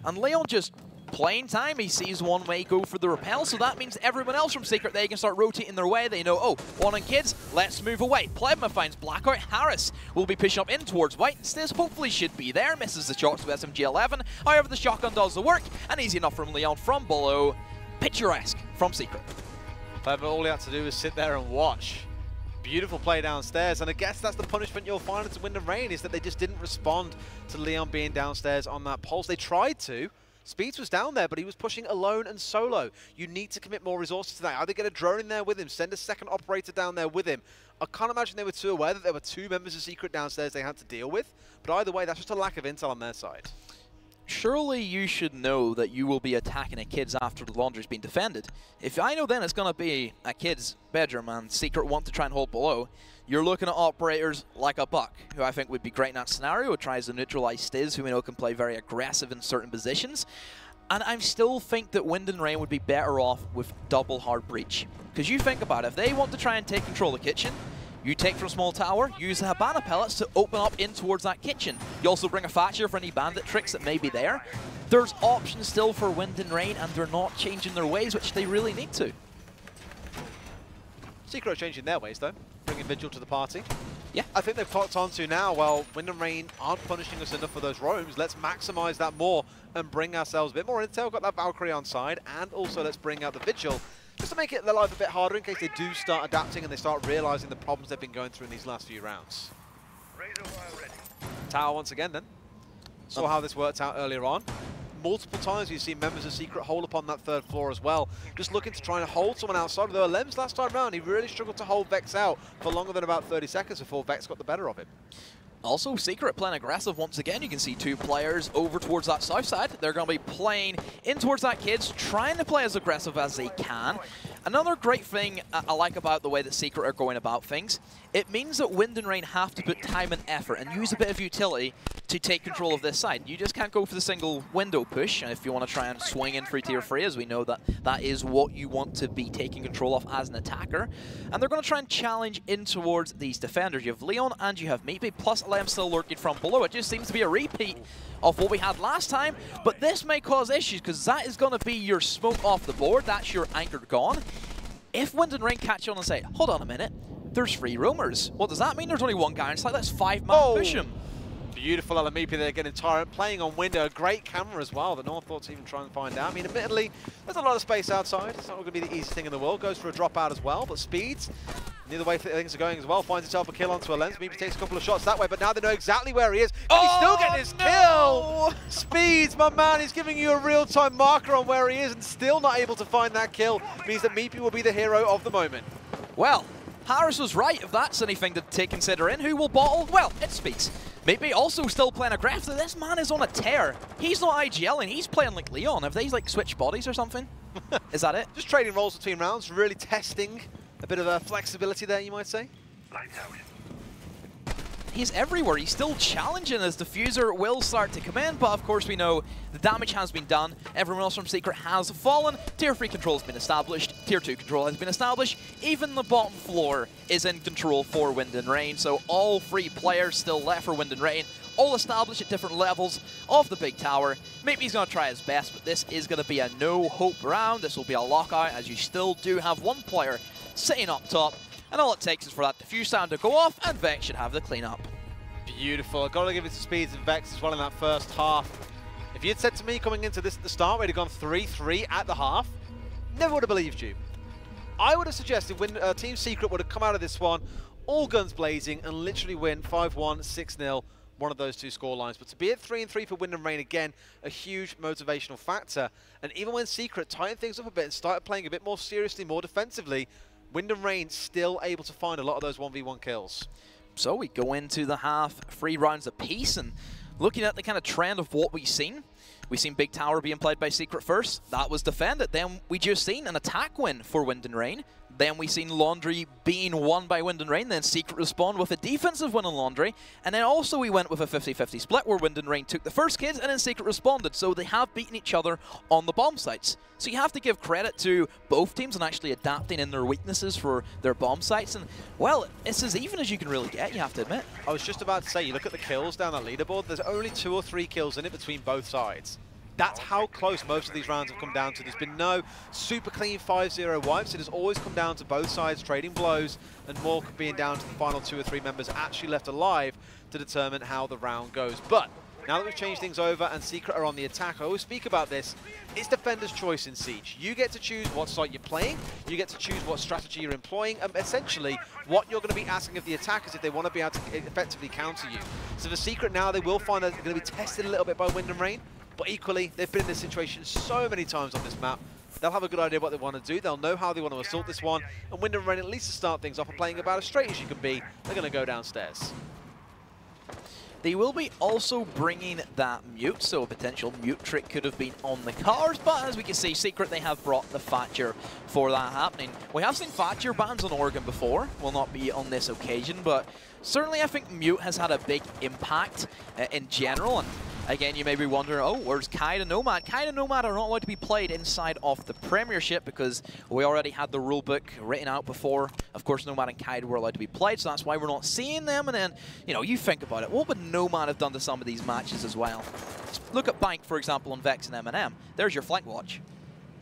And Leon just playing time. He sees one way go for the repel, so that means everyone else from Secret, they can start rotating their way. They know, oh, one on kids, let's move away. Plebma finds Blackout. Harris will be pushing up in towards White. Stiz hopefully should be there. Misses the shots with SMG-11. However, the shotgun does the work, and easy enough from Leon from below. Picturesque from Secret. Plebma, all he had to do was sit there and watch. Beautiful play downstairs, and I guess that's the punishment you'll find into Wind and Rain, is that they just didn't respond to Leon being downstairs on that pulse. They tried to. Speeds was down there, but he was pushing alone and solo. You need to commit more resources to that. Either get a drone in there with him, send a second operator down there with him. I can't imagine they were too aware that there were 2 members of Secret downstairs they had to deal with, but either way, that's just a lack of intel on their side. Surely you should know that you will be attacking a kid's after the laundry's been defended. If I know then it's going to be a kid's bedroom and Secret want to try and hold below, you're looking at operators like a Buck, who I think would be great in that scenario. It tries to neutralize Stiz, who we know can play very aggressive in certain positions. And I still think that Wind and Rain would be better off with double hard breach. Because you think about it, if they want to try and take control of the kitchen, you take from small tower, use the Habana pellets to open up in towards that kitchen. You also bring a Thatcher for any bandit tricks that may be there. There's options still for Wind and Rain, and they're not changing their ways, which they really need to. Secret are changing their ways, though, bringing Vigil to the party. Yeah. I think they've clocked on to now, well, Wind and Rain aren't punishing us enough for those roams. Let's maximize that more and bring ourselves a bit more intel. Got that Valkyrie on side, and also let's bring out the Vigil, just to make it their life a bit harder in case they do start adapting and they start realizing the problems they've been going through in these last few rounds. Tower once again, then. Saw how this worked out earlier on. Multiple times you've seen members of Secret hold upon that 3rd floor as well, just looking to try and hold someone outside. Though Lems last time round, he really struggled to hold Vex out for longer than about 30 seconds before Vex got the better of him. Also, Secret playing aggressive once again. You can see 2 players over towards that south side. They're going to be playing in towards that kids, trying to play as aggressive as they can. Another great thing I like about the way that Secret are going about things, it means that Wind and Rain have to put time and effort and use a bit of utility to take control of this side. You just can't go for the single window push if you want to try and swing in through tier 3, as we know that that is what you want to be taking control of as an attacker. And they're going to try and challenge in towards these defenders. You have Leon and you have Meatbait, plus Lem still lurking from below. It just seems to be a repeat of what we had last time, but this may cause issues because that is going to be your smoke off the board. That's your anchor gone. If Wind and Rain catch on and say, hold on a minute, there's 3 roamers. What does that mean? There's only 1 guy inside. That's 5-man push him. Beautiful LMEP there getting Tyrant, playing on window. A great camera as well that no one thought to even try and find out. I mean, admittedly, there's a lot of space outside. It's not going to be the easiest thing in the world. Goes for a dropout as well, but Speeds, near the way things are going as well, finds himself a kill onto a Lens. Maybe takes a couple of shots that way, but now they know exactly where he is. And he's still getting his kill! Speeds, my man, he's giving you a real-time marker on where he is and still not able to find that kill. Means that Meepy will be the hero of the moment. Well, Harris was right, if that's anything to take considering. Who will bottle? Well, it's Speeds. Maybe also still playing aggressive. This man is on a tear. He's not IGLing, he's playing like Leon. Have they like switched bodies or something? Is that it? Just trading roles between rounds, really testing a bit of flexibility there, you might say. Lights out. He's everywhere. He's still challenging as Diffuser will start to come in, but of course we know the damage has been done. Everyone else from Secret has fallen. Tier 3 control has been established. Tier 2 control has been established. Even the bottom floor is in control for Wind and Rain, so all 3 players still left for Wind and Rain, all established at different levels of the big tower. Maybe he's going to try his best, but this is going to be a no-hope round. This will be a lockout, as you still do have 1 player sitting up top. And all it takes is for that diffuse sound to go off, and Vex should have the cleanup. Beautiful. I've got to give it to Speeds and Vex as well in that first half. If you had said to me coming into this at the start, we'd have gone 3-3 at the half, never would have believed you. I would have suggested when Team Secret would have come out of this one, all guns blazing, and literally win 5-1, 6-0, one of those 2 score lines. But to be at 3-3 for Wind and Rain, again, a huge motivational factor. And even when Secret tightened things up a bit and started playing a bit more seriously, more defensively, Wind and Rain still able to find a lot of those 1v1 kills. So we go into the half, 3 rounds apiece, and looking at the kind of trend of what we've seen Big Tower being played by Secret first. That was defended. Then we just seen an attack win for Wind and Rain. Then we seen Laundry being won by Wind and Rain, then Secret respond with a defensive win on Laundry, and then also we went with a 50-50 split where Wind and Rain took the first kids and then Secret responded, so they have beaten each other on the bomb sites. So you have to give credit to both teams and actually adapting in their weaknesses for their bomb sites, and well, it's as even as you can really get, you have to admit. I was just about to say, you look at the kills down that leaderboard, there's only 2 or 3 kills in it between both sides. That's how close most of these rounds have come down to. There's been no super clean 5-0 wipes. It has always come down to both sides trading blows and more being down to the final 2 or 3 members actually left alive to determine how the round goes. But now that we've changed things over and Secret are on the attack, I always speak about this, it's defender's choice in Siege. You get to choose what site you're playing, you get to choose what strategy you're employing, and essentially what you're going to be asking of the attackers if they want to be able to effectively counter you. So for Secret now, they will find that they're going to be tested a little bit by Wind and Rain. But equally, they've been in this situation so many times on this map. They'll have a good idea what they want to do. They'll know how they want to assault this one. And Wind and Rain, at least to start things off and playing about as straight as you can be, they're going to go downstairs. They will be also bringing that mute, so a potential mute trick could have been on the cards, but as we can see, Secret, they have brought the Thatcher for that happening. We have seen Thatcher bans on Oregon before, will not be on this occasion, but certainly I think mute has had a big impact in general. And again, you may be wondering, oh, where's Kaid and Nomad? Kaid and Nomad are not allowed to be played inside of the Premiership because we already had the rulebook written out before. Of course, Nomad and Kaid were allowed to be played, so that's why we're not seeing them. And then, you know, you think about it, what would Nomad have done to some of these matches as well? Look at Bank, for example, on Vex and M&M. There's your flank watch.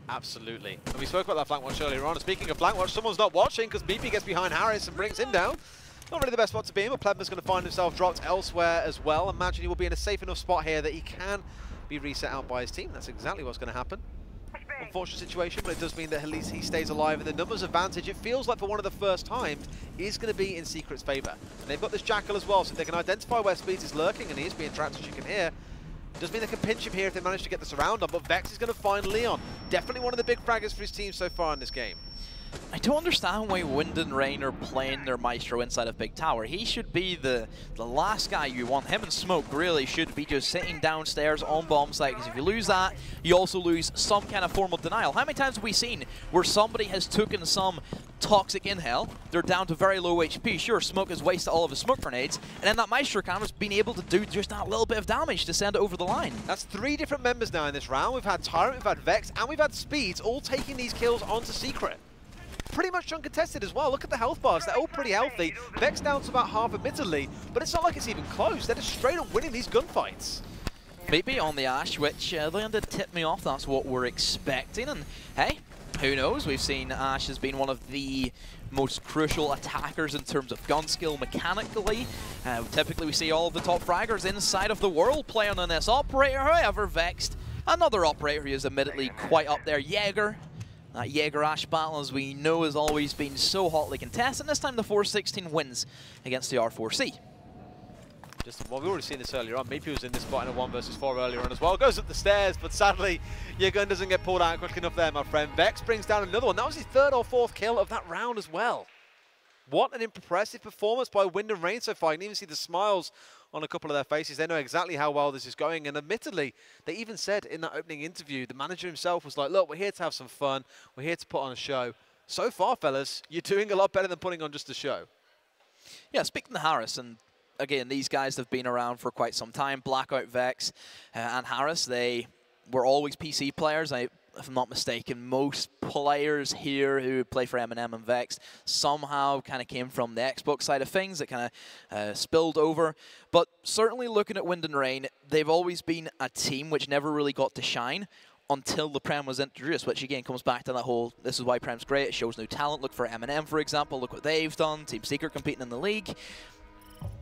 Absolutely. And we spoke about that flank watch earlier on. And speaking of flank watch, someone's not watching because BP gets behind Harris and brings him down. Not really the best spot to be in, but Plebma's going to find himself dropped elsewhere as well. Imagine he will be in a safe enough spot here that he can be reset out by his team. That's exactly what's going to happen. Unfortunate situation, but it does mean that at least he stays alive. And the numbers advantage, it feels like for one of the first times, is going to be in Secret's favour. And they've got this Jackal as well, so they can identify where Speeds is lurking, and he is being trapped, as you can hear. Does mean they can pinch him here if they manage to get the surround on, but Vex is going to find Leon. Definitely one of the big fraggers for his team so far in this game. I don't understand why Wind and Rain are playing their Maestro inside of Big Tower. He should be the last guy you want. Him and Smoke really should be just sitting downstairs on bomb site, because if you lose that, you also lose some kind of form of denial. How many times have we seen where somebody has taken some toxic inhale, they're down to very low HP, sure, Smoke has wasted all of his smoke grenades, and then that Maestro camera's been able to do just that little bit of damage to send it over the line. That's 3 different members now in this round. We've had Tyrant, we've had Vex, and we've had Speeds all taking these kills onto Secret. Pretty much uncontested as well. Look at the health bars. They're all pretty healthy. Vex down to about half, admittedly, but it's not like it's even close. They're just straight up winning these gunfights. Maybe on the Ash, which Leon did tip me off. That's what we're expecting. And hey, who knows? We've seen Ash has been one of the most crucial attackers in terms of gun skill mechanically. Typically, we see all of the top fraggers inside of the world playing on this operator. However, Vexed, another operator who is admittedly quite up there, Jaeger. That Jaeger-Ash battle, as we know, has always been so hotly contested. And this time the 416 wins against the R4C. Well, we've already seen this earlier on. Meepy was in this spot in a 1 versus 4 earlier on as well. Goes up the stairs, but sadly, your gun doesn't get pulled out quick enough there, my friend. Vex brings down another one. That was his 3rd or 4th kill of that round as well. What an impressive performance by Wind and Rain so far. You can even see the smiles on a couple of their faces. They know exactly how well this is going. And admittedly, they even said in that opening interview, the manager himself was like, look, we're here to have some fun. We're here to put on a show. So far, fellas, you're doing a lot better than putting on just a show. Yeah, speaking to Harris, and again, these guys have been around for quite some time. Blackout, Vex, and Harris, they were always PC players. If I'm not mistaken, most players here who play for M&M and Vex somehow kind of came from the Xbox side of things. It kind of spilled over. But certainly looking at Wind and Rain, they've always been a team which never really got to shine until the Prem was introduced, which again comes back to that whole, this is why Prem's great, it shows new talent. Look for M&M, for example, look what they've done, Team Secret competing in the league.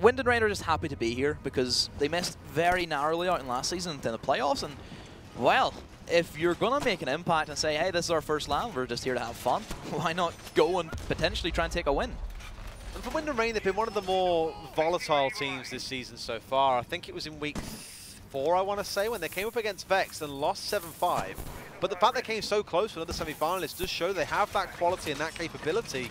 Wind and Rain are just happy to be here because they missed very narrowly out in last season in the playoffs, and well, if you're going to make an impact and say, hey, this is our first round, we're just here to have fun, why not go and potentially try and take a win? And for Wind and Rain, they've been one of the more volatile teams this season so far. I think it was in week 4, I want to say, when they came up against Vex and lost 7-5. But the fact they came so close for another semi-finalist does show they have that quality and that capability.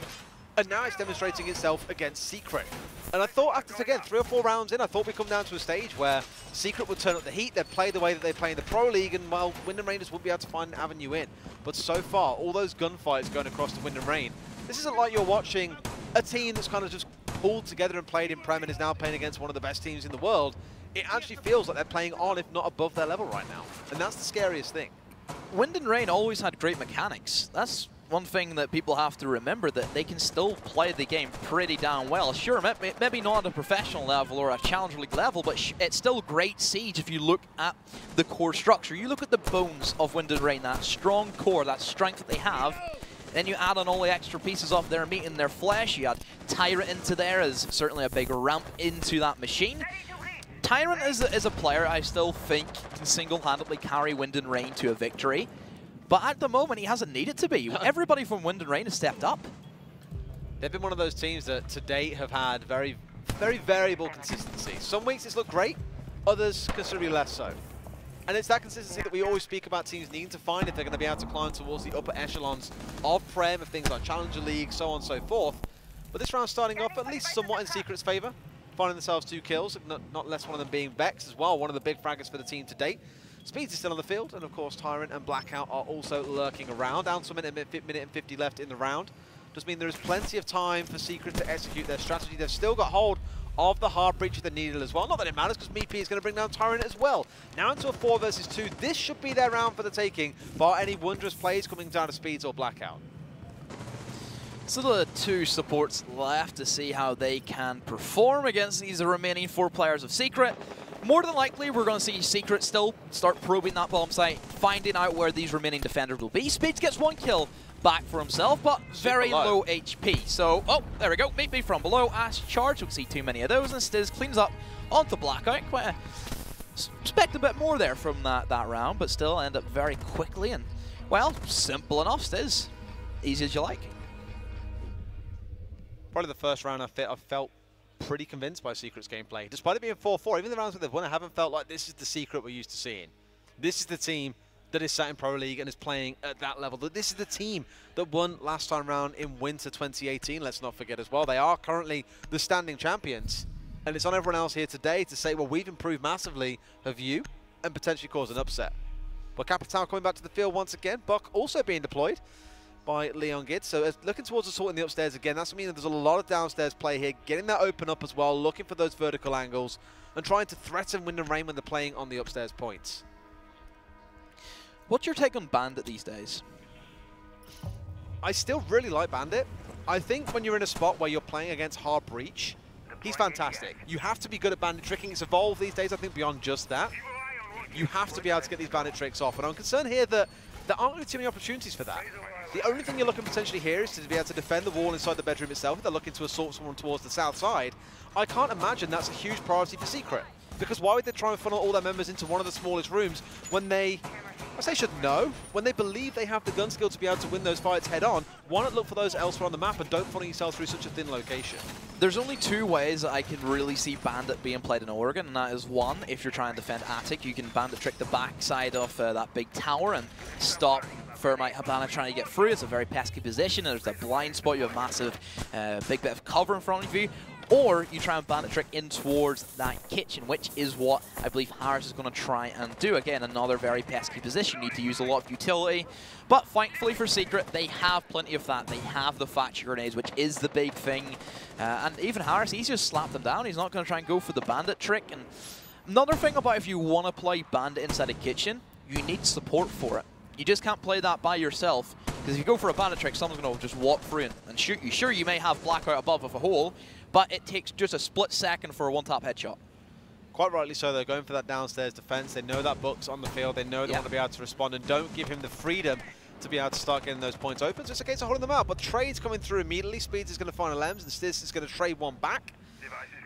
And now it's demonstrating itself against Secret. And I thought after, again, 3 or 4 rounds in, I thought we'd come down to a stage where Secret would turn up the heat, they'd play the way that they play in the Pro League, and well, Wind and Rain just wouldn't be able to find an avenue in. But so far, all those gunfights going across to Wind and Rain This isn't like you're watching a team that's kind of just pulled together and played in Prem and is now playing against one of the best teams in the world. It actually feels like they're playing on, if not above their level right now. And that's the scariest thing. Wind and Rain always had great mechanics. That's one thing that people have to remember, that they can still play the game pretty damn well. Sure, maybe not at a professional level or a Challenger League level, but it's still great Siege if you look at the core structure. You look at the bones of Wind and Rain, that strong core, that strength that they have. Then you add on all the extra pieces off their meat and their flesh. You add Tyrant into there as certainly a big ramp into that machine. Tyrant is a player I still think can single-handedly carry Wind and Rain to a victory. But at the moment, he hasn't needed to be. Everybody from Wind and Rain has stepped up. They've been one of those teams that to date have had very, very variable consistency. Some weeks it's looked great, others considerably less so. And it's that consistency that we always speak about teams needing to find if they're going to be able to climb towards the upper echelons of Prem, of things like Challenger League, so on and so forth. But this round starting off at least somewhat in Secret's favour, finding themselves 2 kills, not less one of them being Vex as well, one of the big fraggers for the team to date. Speeds is still on the field, and of course Tyrant and Blackout are also lurking around. Down to a minute and 50 left in the round. Does mean there is plenty of time for Secret to execute their strategy. They've still got hold of the hard breach of the needle as well. Not that it matters, because Meepy is going to bring down Tyrant as well. Now into a 4 versus 2. This should be their round for the taking, bar any wondrous plays coming down to Speeds or Blackout. So the 2 supports left to see how they can perform against these remaining 4 players of Secret. More than likely, we're going to see Secret still start probing that bomb site, finding out where these remaining defenders will be. Speeds gets 1 kill back for himself, but very low HP. So, oh, there we go. Meepy from below. Ash charge. We'll see too many of those. And Stiz cleans up onto Blackout. Quite expect a bit more there from that round, but still end up very quickly. And, well, simple enough, Stiz. Easy as you like. Probably the first round I felt pretty convinced by Secret's gameplay. Despite it being 4-4, even the rounds that they've won, I haven't felt like this is the Secret we're used to seeing. This is the team that is sat in Pro League and is playing at that level. This is the team that won last time round in winter 2018, let's not forget as well. They are currently the standing champions. And it's on everyone else here today to say, well, we've improved massively, have you? And potentially cause an upset. But Capital coming back to the field once again. Buck also being deployed by Leon Gids. So looking towards assault in the upstairs again. That's meaning there's a lot of downstairs play here. Getting that open up as well, looking for those vertical angles and trying to threaten Wind and Rain when they're playing on the upstairs points. What's your take on Bandit these days? I still really like Bandit. I think when you're in a spot where you're playing against Hard Breach, he's fantastic. You have to be good at bandit tricking. It's evolved these days, I think, beyond just that. You have to be able to get these bandit tricks off. And I'm concerned here that there aren't really too many opportunities for that. The only thing you're looking potentially here is to be able to defend the wall inside the bedroom itself. If they're looking to assault someone towards the south side, I can't imagine that's a huge priority for Secret. Because why would they try and funnel all their members into one of the smallest rooms when they, I say should know, when they believe they have the gun skill to be able to win those fights head on? Why not look for those elsewhere on the map and don't funnel yourself through such a thin location? There's only 2 ways I can really see Bandit being played in Oregon, and that is 1, if you're trying to defend Attic, you can Bandit trick the backside of that big tower and stop Thermite Habana trying to get through. It's a very pesky position, and there's a blind spot, you have a massive big bit of cover in front of you. Or you try and bandit trick in towards that kitchen, which is what I believe Harris is going to try and do. Again, another very pesky position. You need to use a lot of utility. But thankfully for Secret, they have plenty of that. They have the Thatcher grenades, which is the big thing. And even Harris, he's just slapped them down. He's not going to try and go for the bandit trick. And another thing about if you want to play bandit inside a kitchen, you need support for it. You just can't play that by yourself. Because if you go for a bandit trick, someone's going to just walk through and shoot you. Sure, you may have Blackout above with a hole, but it takes just a split second for a one-tap headshot. Quite rightly so, they're going for that downstairs defense. They know that Buck's on the field. They know they want to be able to respond and don't give him the freedom to be able to start getting those points open. So it's a case of holding them out. But Trade's coming through immediately. Speeds is going to find a Lems, and Stiz is going to trade one back.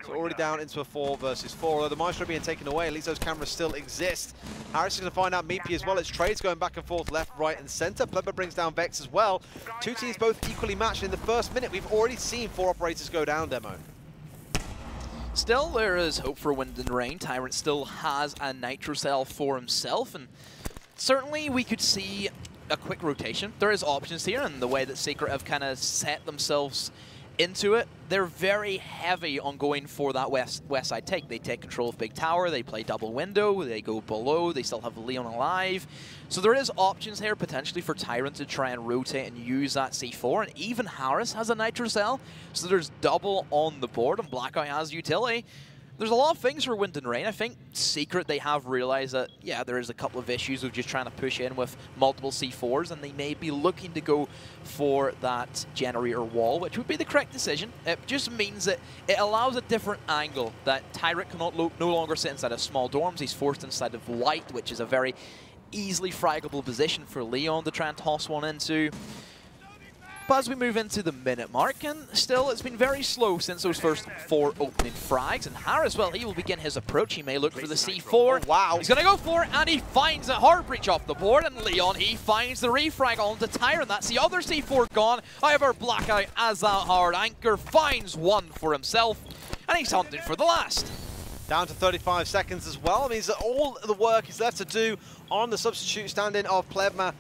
So already down into a 4 versus 4. Although the Maestro being taken away, at least those cameras still exist. Harris is going to find out Meepy as well. It's Trade's going back and forth, left, right, and center. Plebber brings down Vex as well. 2 teams both equally matched. In the first minute, we've already seen 4 operators go down, Demo. Still, there is hope for Wind and Rain. Tyrant still has a Nitro Cell for himself, and certainly we could see a quick rotation. There is options here, and the way that Secret have kind of set themselves into it, they're very heavy on going for that west side take. They take control of Big Tower, they play double window, they go below, they still have Leon alive. So there is options here potentially for Tyrant to try and rotate and use that C4, and even Harris has a Nitro Cell, so there's double on the board, and Blackout has utility. There's a lot of things for Wind and Rain. I think Secret, they have realized that, yeah, there is a couple of issues of just trying to push in with multiple C4s, and they may be looking to go for that generator wall, which would be the correct decision. It just means that it allows a different angle, that Tyrant cannot no longer sit inside of small dorms. He's forced inside of light, which is a very easily fraggable position for Leon to try and toss one into. But as we move into the minute mark, and still it's been very slow since those first 4 opening frags, and Harris, well, he will begin his approach. He may look for the C4. Oh, wow. He's going to go for it, and he finds a hard breach off the board, and Leon, he finds the refrag onto Tyrant. That's the other C4 gone. However, Blackout, as that hard anchor, finds one for himself, and he's hunting for the last. Down to 35 seconds as well. It means that all the work is left to do on the substitute stand-in of Plebma.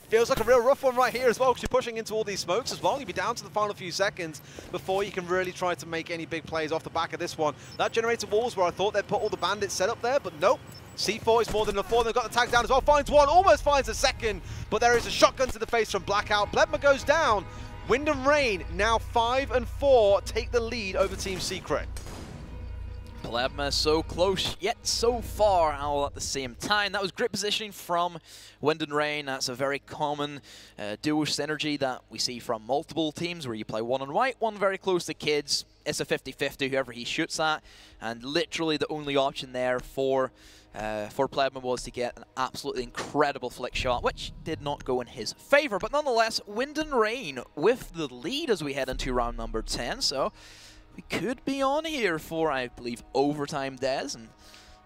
Feels like a real rough one right here as well, because you're pushing into all these smokes as well. You'll be down to the final few seconds before you can really try to make any big plays off the back of this one. That generator walls where I thought they'd put all the bandits set up there, but nope. C4 is more than enough for them. They've got the tag down as well. Finds one, almost finds a second, but there is a shotgun to the face from Blackout. Plebma goes down. Wind and Rain, now 5 and 4, take the lead over Team Secret. Plebma so close, yet so far all at the same time. That was great positioning from Wind and Rain. That's a very common duo synergy that we see from multiple teams, where you play one on white, one very close to kids. It's a 50-50, whoever he shoots at, and literally the only option there for Plebma was to get an absolutely incredible flick shot, which did not go in his favor. But nonetheless, Wind and Rain with the lead as we head into round number 10. So we could be on here for, I believe, overtime, Des, and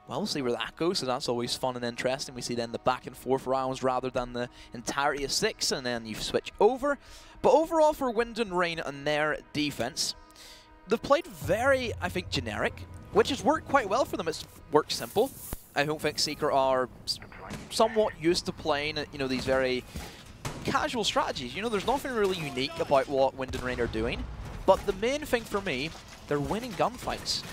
well, we'll see where that goes, so that's always fun and interesting. We see then the back and forth rounds rather than the entirety of 6, and then you switch over. But overall for Wind and Rain and their defense, they've played very, I think, generic, which has worked quite well for them. It's worked simple. I don't think Secret are somewhat used to playing, you know, these very casual strategies. You know, there's nothing really unique about what Wind and Rain are doing. But the main thing for me, they're winning gunfights.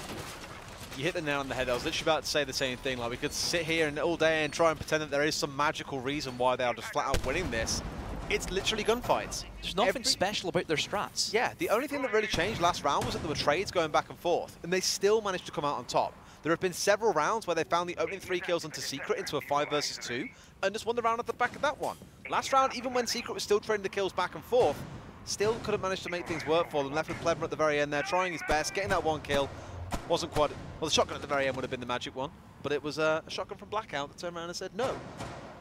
You hit the nail on the head. I was literally about to say the same thing. Like, we could sit here and all day and try and pretend that there is some magical reason why they are just flat out winning this. It's literally gunfights. There's nothing special about their strats. Yeah, the only thing that really changed last round was that there were trades going back and forth, and they still managed to come out on top. There have been several rounds where they found the opening 3 kills into Secret into a 5 versus 2, and just won the round at the back of that one. Last round, even when Secret was still trading the kills back and forth, still couldn't manage to make things work for them. Left with Plebma at the very end there, trying his best, getting that 1 kill. Wasn't quite... Well, the shotgun at the very end would have been the magic one, but it was a shotgun from Blackout that turned around and said, no,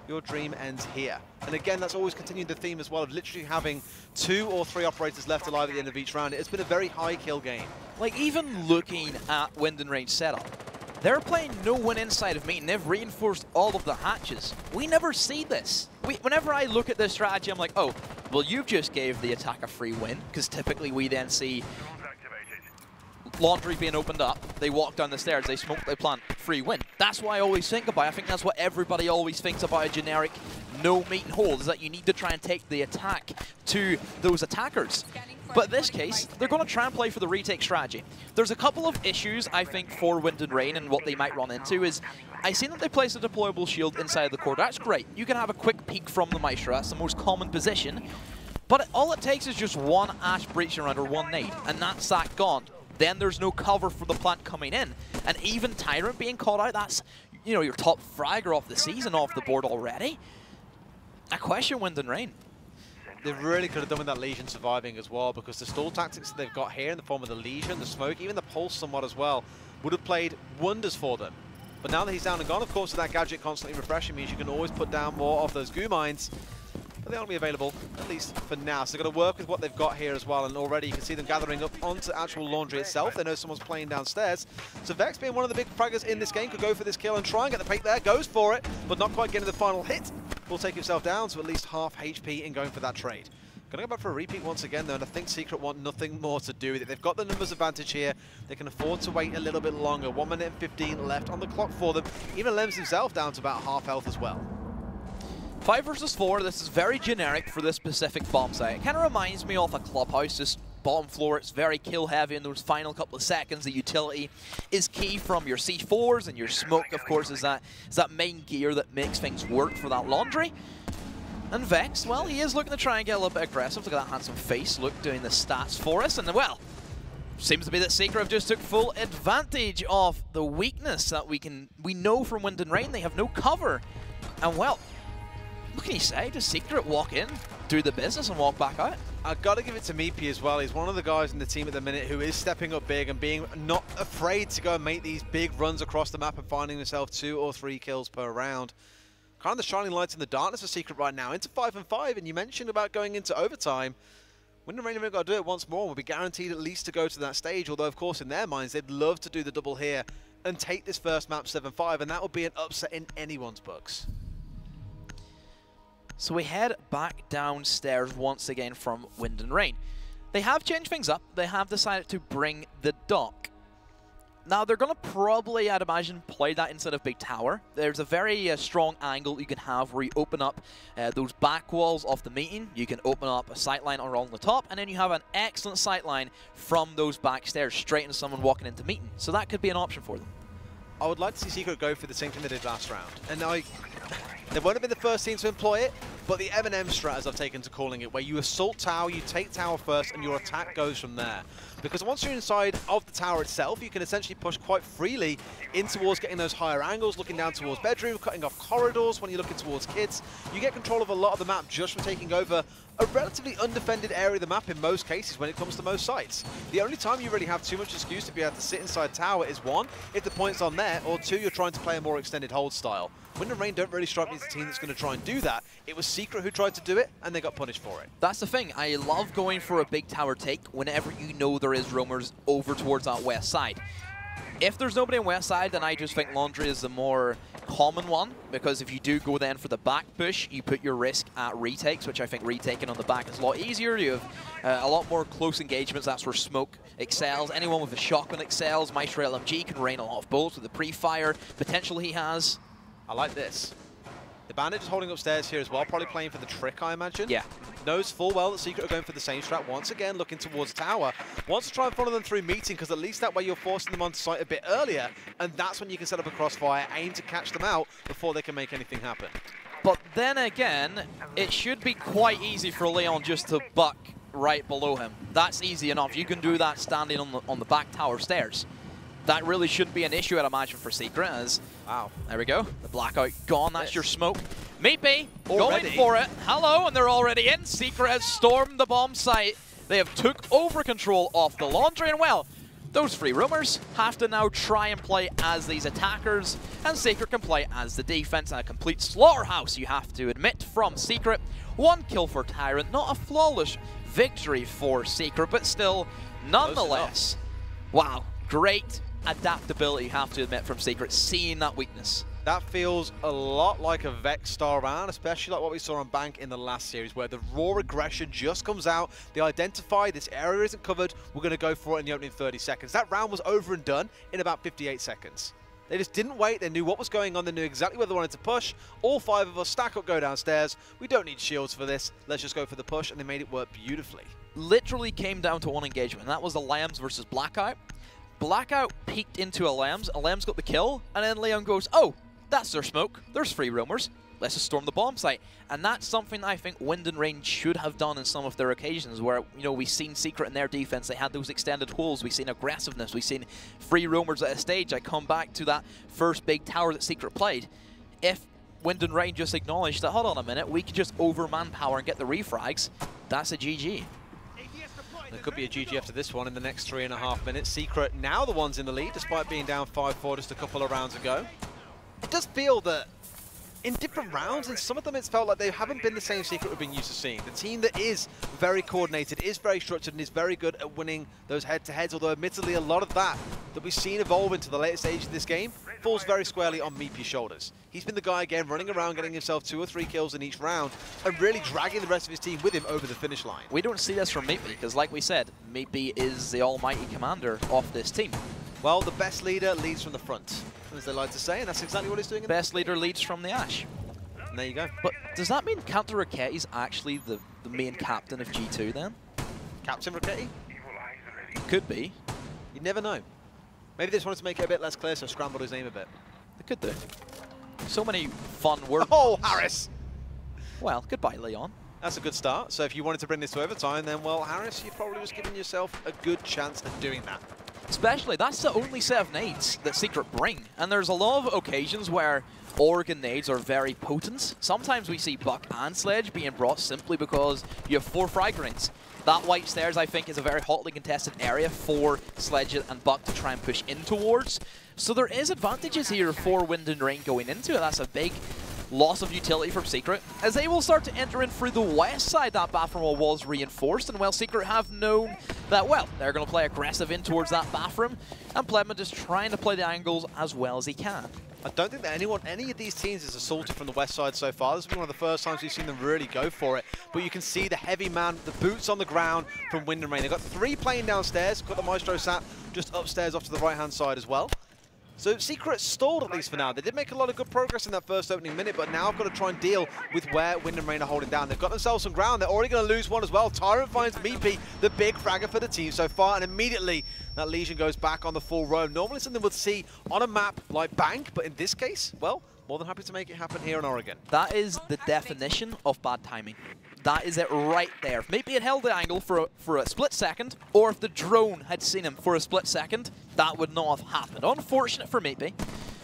your dream ends here. And again, that's always continued the theme as well of literally having 2 or 3 operators left alive at the end of each round. It's been a very high kill game. Like, even looking at Wind and Rain setup, they're playing no one inside of me, and they've reinforced all of the hatches. We never see this. Whenever I look at this strategy, I'm like, oh, well, you just gave the attack a free win, because typically we then see laundry being opened up, they walk down the stairs, they smoke, they plant, free win. That's what I always think about. I think that's what everybody always thinks about a generic no meat and hold, is that you need to try and take the attack to those attackers. But in this case, they're going to try and play for the retake strategy. There's a couple of issues, I think, for Wind and Rain, and what they might run into is, I see that they place a deployable shield inside the core. That's great. You can have a quick peek from the Maestro. That's the most common position. But all it takes is just one Ash breaching around or one nade, and that's that gone. Then there's no cover for the plant coming in. And even Tyrant being caught out, that's, you know, your top fragger of the season off the board already. I question Wind and Rain. They really could have done with that Legion surviving as well, because the stall tactics that they've got here in the form of the Legion, the smoke, even the pulse somewhat as well, would have played wonders for them. But now that he's down and gone, of course, with that gadget constantly refreshing means you can always put down more of those goo mines. But they aren't be available, at least for now. So they've got to work with what they've got here as well, and already you can see them gathering up onto actual laundry itself. They know someone's playing downstairs. So Vex, being one of the big fraggers in this game, could go for this kill and try and get the pick there. Goes for it, but not quite getting the final hit. Will take himself down to at least half HP in going for that trade. Going to go back for a repeat once again, though, and I think Secret want nothing more to do with it. They've got the numbers advantage here. They can afford to wait a little bit longer. 1 minute and 15 left on the clock for them. Even Lems himself down to about half health as well. 5 versus 4, this is very generic for this specific bomb site. It kind of reminds me of a clubhouse, just bottom floor. It's very kill heavy in those final couple of seconds. The utility is key from your C4s, and your smoke, of course, is that main gear that makes things work for that laundry. And Vex, well, he is looking to try and get a little bit aggressive. Look at that handsome face. Luke doing the stats for us. And, well, seems to be that Secret have just took full advantage of the weakness that we know from Wind and Rain. They have no cover. And, well, what can you say? Does Secret walk in, do the business, and walk back out? I've got to give it to Meepy as well. He's one of the guys in the team at the minute who is stepping up big and being not afraid to go and make these big runs across the map and finding himself 2 or 3 kills per round. Kind of the shining lights in the darkness of Secret right now, into 5-5, and you mentioned about going into overtime. Wind and Rain have got to do it once more. We'll be guaranteed at least to go to that stage, although, of course, in their minds, they'd love to do the double here and take this first map 7-5, and that would be an upset in anyone's books. So we head back downstairs once again from Wind and Rain. They have changed things up. They have decided to bring the dock. Now, they're going to probably, I'd imagine, play that instead of Big Tower. There's a very strong angle you can have where you open up those back walls of the meeting. You can open up a sightline along the top, and then you have an excellent sightline from those back stairs straight into someone walking into meeting. So that could be an option for them. I would like to see Secret go for the same thing they did last round. And they won't have been the first team to employ it, but the M&M strat, as I've taken to calling it, where you assault tower, you take tower first, and your attack goes from there. Because once you're inside of the tower itself, you can essentially push quite freely in towards getting those higher angles, looking down towards bedroom, cutting off corridors when you're looking towards kids. You get control of a lot of the map just from taking over a relatively undefended area of the map in most cases when it comes to most sites. The only time you really have too much excuse to be able to sit inside tower is 1, if the point's on there, or 2, you're trying to play a more extended hold style. Wind and Rain don't really strike me as a team that's going to try and do that. It was Secret who tried to do it, and they got punished for it. That's the thing. I love going for a big tower take whenever you know there is roamers over towards that west side. If there's nobody on west side, then I just think Laundry is the more common one, because if you do go then for the back push, you put your risk at retakes, which I think retaking on the back is a lot easier. You have a lot more close engagements. That's where Smoke excels. Anyone with a shotgun excels. Maestro LMG can rain a lot of bullets with the pre-fire potential he has. I like this. The Bandit is holding upstairs here as well, probably playing for the trick, I imagine. Yeah. Knows full well that Secret are going for the same strat, once again looking towards tower. Wants to try and follow them through meeting, because at least that way you're forcing them onto site a bit earlier, and that's when you can set up a crossfire, aim to catch them out before they can make anything happen. But then again, it should be quite easy for Leon just to buck right below him. That's easy enough. You can do that standing on the back tower stairs. That really shouldn't be an issue, I'd imagine, for Secret, as... Wow. There we go. The blackout gone. That's your smoke. Meepy going for it. Hello, and they're already in. Secret has stormed the bomb site. They have took over control of the laundry, and, well, those 3 roamers have to now try and play as these attackers, and Secret can play as the defense, and a complete slaughterhouse, you have to admit, from Secret. 1 kill for Tyrant. Not a flawless victory for Secret, but still, nonetheless, wow, great adaptability, you have to admit, from Secret, seeing that weakness. That feels a lot like a Vex style round, especially like what we saw on Bank in the last series, where the raw aggression just comes out. They identify this area isn't covered, we're going to go for it in the opening 30 seconds. That round was over and done in about 58 seconds. They just didn't wait, they knew what was going on, they knew exactly where they wanted to push. All 5 of us stack up, go downstairs. We don't need shields for this, let's just go for the push, and they made it work beautifully. Literally came down to 1 engagement, and that was the Lambs versus Blackout. Blackout peeked into a Lambs got the kill, and then Leon goes, oh, that's their smoke, there's 3 roamers, let's just storm the bomb site. And that's something I think Wind and Rain should have done in some of their occasions, where, you know, we've seen Secret in their defense, they had those extended holes, we've seen aggressiveness, we've seen 3 roamers at a stage. I come back to that first big tower that Secret played. If Wind and Rain just acknowledged that, hold on a minute, we could just over manpower and get the refrags, that's a GG. There could be a GG after this one in the next 3.5 minutes. Secret now the ones in the lead, despite being down 5-4 just a couple of rounds ago. It does feel that in different rounds, in some of them it's felt like they haven't been the same Secret we've been used to seeing. The team that is very coordinated, is very structured, and is very good at winning those head-to-heads, although admittedly a lot of that we've seen evolve into the later stage of this game falls very squarely on Meepy's shoulders. He's been the guy again running around, getting himself 2 or 3 kills in each round, and really dragging the rest of his team with him over the finish line. We don't see this from Meepy, because like we said, Meepy is the almighty commander of this team. Well, the best leader leads from the front, as they like to say, and that's exactly what he's doing. Best leader leads from the Ash. And there you go. But does that mean Captain Rocketti is actually the main captain of G2 then? Captain Rocketti? Could be. You never know. Maybe they just wanted to make it a bit less clear, so scrambled his name a bit. They could do. So many fun words. Oh, Harris! Well, goodbye, Leon. That's a good start. So if you wanted to bring this to overtime, then, well, Harris, you probably was giving yourself a good chance at doing that. Especially, that's the only set of nades that Secret bring. And there's a lot of occasions where Oregon nades are very potent. Sometimes we see Buck and Sledge being brought simply because you have 4 frag grenades. That white stairs, I think, is a very hotly contested area for Sledge and Buck to try and push in towards. So there is advantages here for Wind and Rain going into it. That's a big loss of utility from Secret, as they will start to enter in through the west side. That bathroom wall was reinforced, and well, Secret have known that, well, they're going to play aggressive in towards that bathroom, and Plebman just trying to play the angles as well as he can. I don't think that any of these teams is assaulted from the west side so far. This has been one of the first times we've seen them really go for it. But you can see the heavy man, the boots on the ground from Wind and Rain. They've got 3 playing downstairs, got the Maestro sat just upstairs off to the right-hand side as well. So Secret stalled, at least for now. They did make a lot of good progress in that first opening minute, but now I've got to try and deal with where Wind and Rain are holding down. They've got themselves some ground. They're already going to lose one as well. Tyrant finds Meepy, the big fragger for the team so far, and immediately that Legion goes back on the full roam. Normally something we'd see on a map like Bank, but in this case, well, more than happy to make it happen here in Oregon. That is the definition of bad timing. That is it right there. Maybe it held the angle for a split second, or if the drone had seen him for a split second, that would not have happened. Unfortunate for Maybe.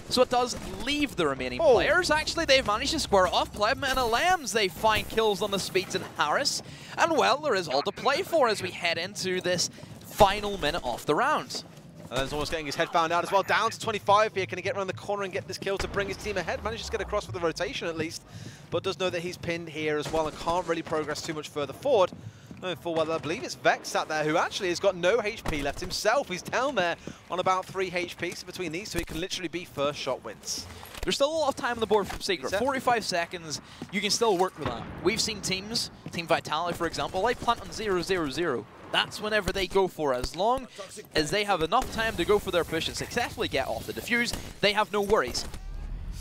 So it does leave the remaining players. Actually, they've managed to square it off. Plebman and Alams, they find kills on the Speeds and Harris. And well, there is all to play for as we head into this final minute of the round. And he's almost getting his head found out as well. Down to 25 here. Can he get around the corner and get this kill to bring his team ahead? Manages to get across with the rotation at least, but does know that he's pinned here as well and can't really progress too much further forward. Knowing full well, I believe it's Vex sat there who actually has got no HP left himself. He's down there on about 3 HP. So between these two, it can literally be first shot wins. There's still a lot of time on the board from Secret. 45 seconds, you can still work with that. We've seen teams, Team Vitality for example, like plant on 0-0-0. That's whenever they go for it. As long as they have enough time to go for their push and successfully get off the defuse, they have no worries.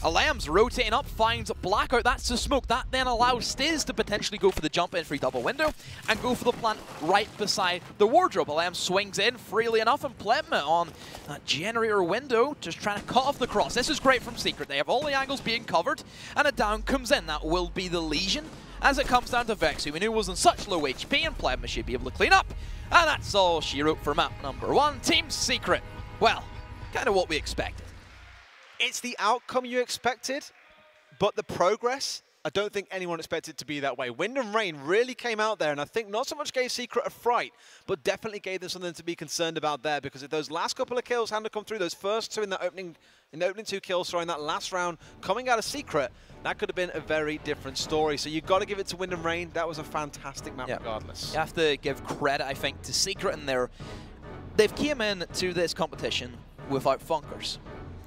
Alam's rotating up, finds Blackout. That's the smoke. That then allows Stiz to potentially go for the jump in free double window and go for the plant right beside the wardrobe. Alam swings in freely enough, and Plebma on that generator window, just trying to cut off the cross. This is great from Secret. They have all the angles being covered, and a down comes in. That will be the Legion, as it comes down to Vex, who we knew was in such low HP, and Plebma should be able to clean up. And that's all she wrote for map number 1, Team Secret. Well, kind of what we expected. It's the outcome you expected, but the progress, I don't think anyone expected it to be that way. Wind and Rain really came out there, and I think not so much gave Secret a fright, but definitely gave them something to be concerned about there, because if those last couple of kills hadn't come through, those first 2 in the opening 2 kills, in that last round coming out of Secret, that could have been a very different story. So you've got to give it to Wind and Rain. That was a fantastic map regardless. You have to give credit, I think, to Secret and they've came in to this competition without Funkers.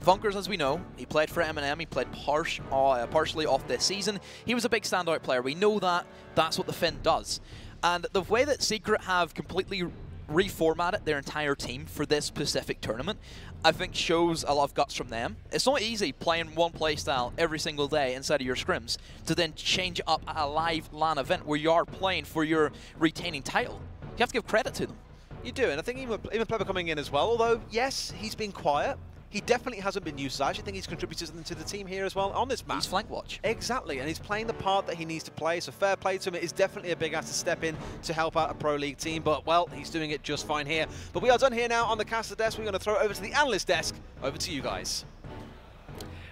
Funkers, as we know, he played for M&M, he played partially off this season. He was a big standout player. We know that. That's what the Finn does. And the way that Secret have completely reformatted their entire team for this specific tournament, I think shows a lot of guts from them. It's not easy playing one play style every single day inside of your scrims to then change up a live LAN event where you are playing for your retaining title. You have to give credit to them. You do, and I think even Plebba coming in as well, although, yes, he's been quiet. He definitely hasn't been used. I actually think he's contributed something to the team here as well on this map. He's flank watch. Exactly, and he's playing the part that he needs to play, so fair play to him. It is definitely a big ass to step in to help out a Pro League team, but, well, he's doing it just fine here. But we are done here now on the caster desk. We're going to throw it over to the analyst desk. Over to you guys.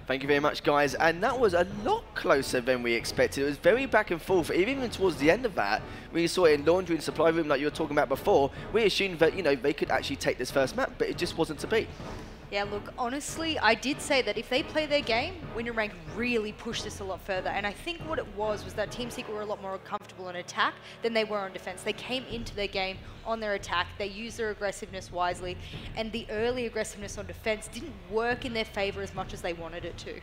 Thank you very much, guys. And that was a lot closer than we expected. It was very back and forth. Even towards the end of that, we saw it in laundry and supply room like you were talking about before. We assumed that, they could actually take this first map, but it just wasn't to be. Yeah, look, honestly, I did say that if they play their game, Wind and Rain really push this a lot further. And I think what it was that Team Secret were a lot more comfortable on attack than they were on defense. They came into their game on their attack. They used their aggressiveness wisely. And the early aggressiveness on defense didn't work in their favor as much as they wanted it to.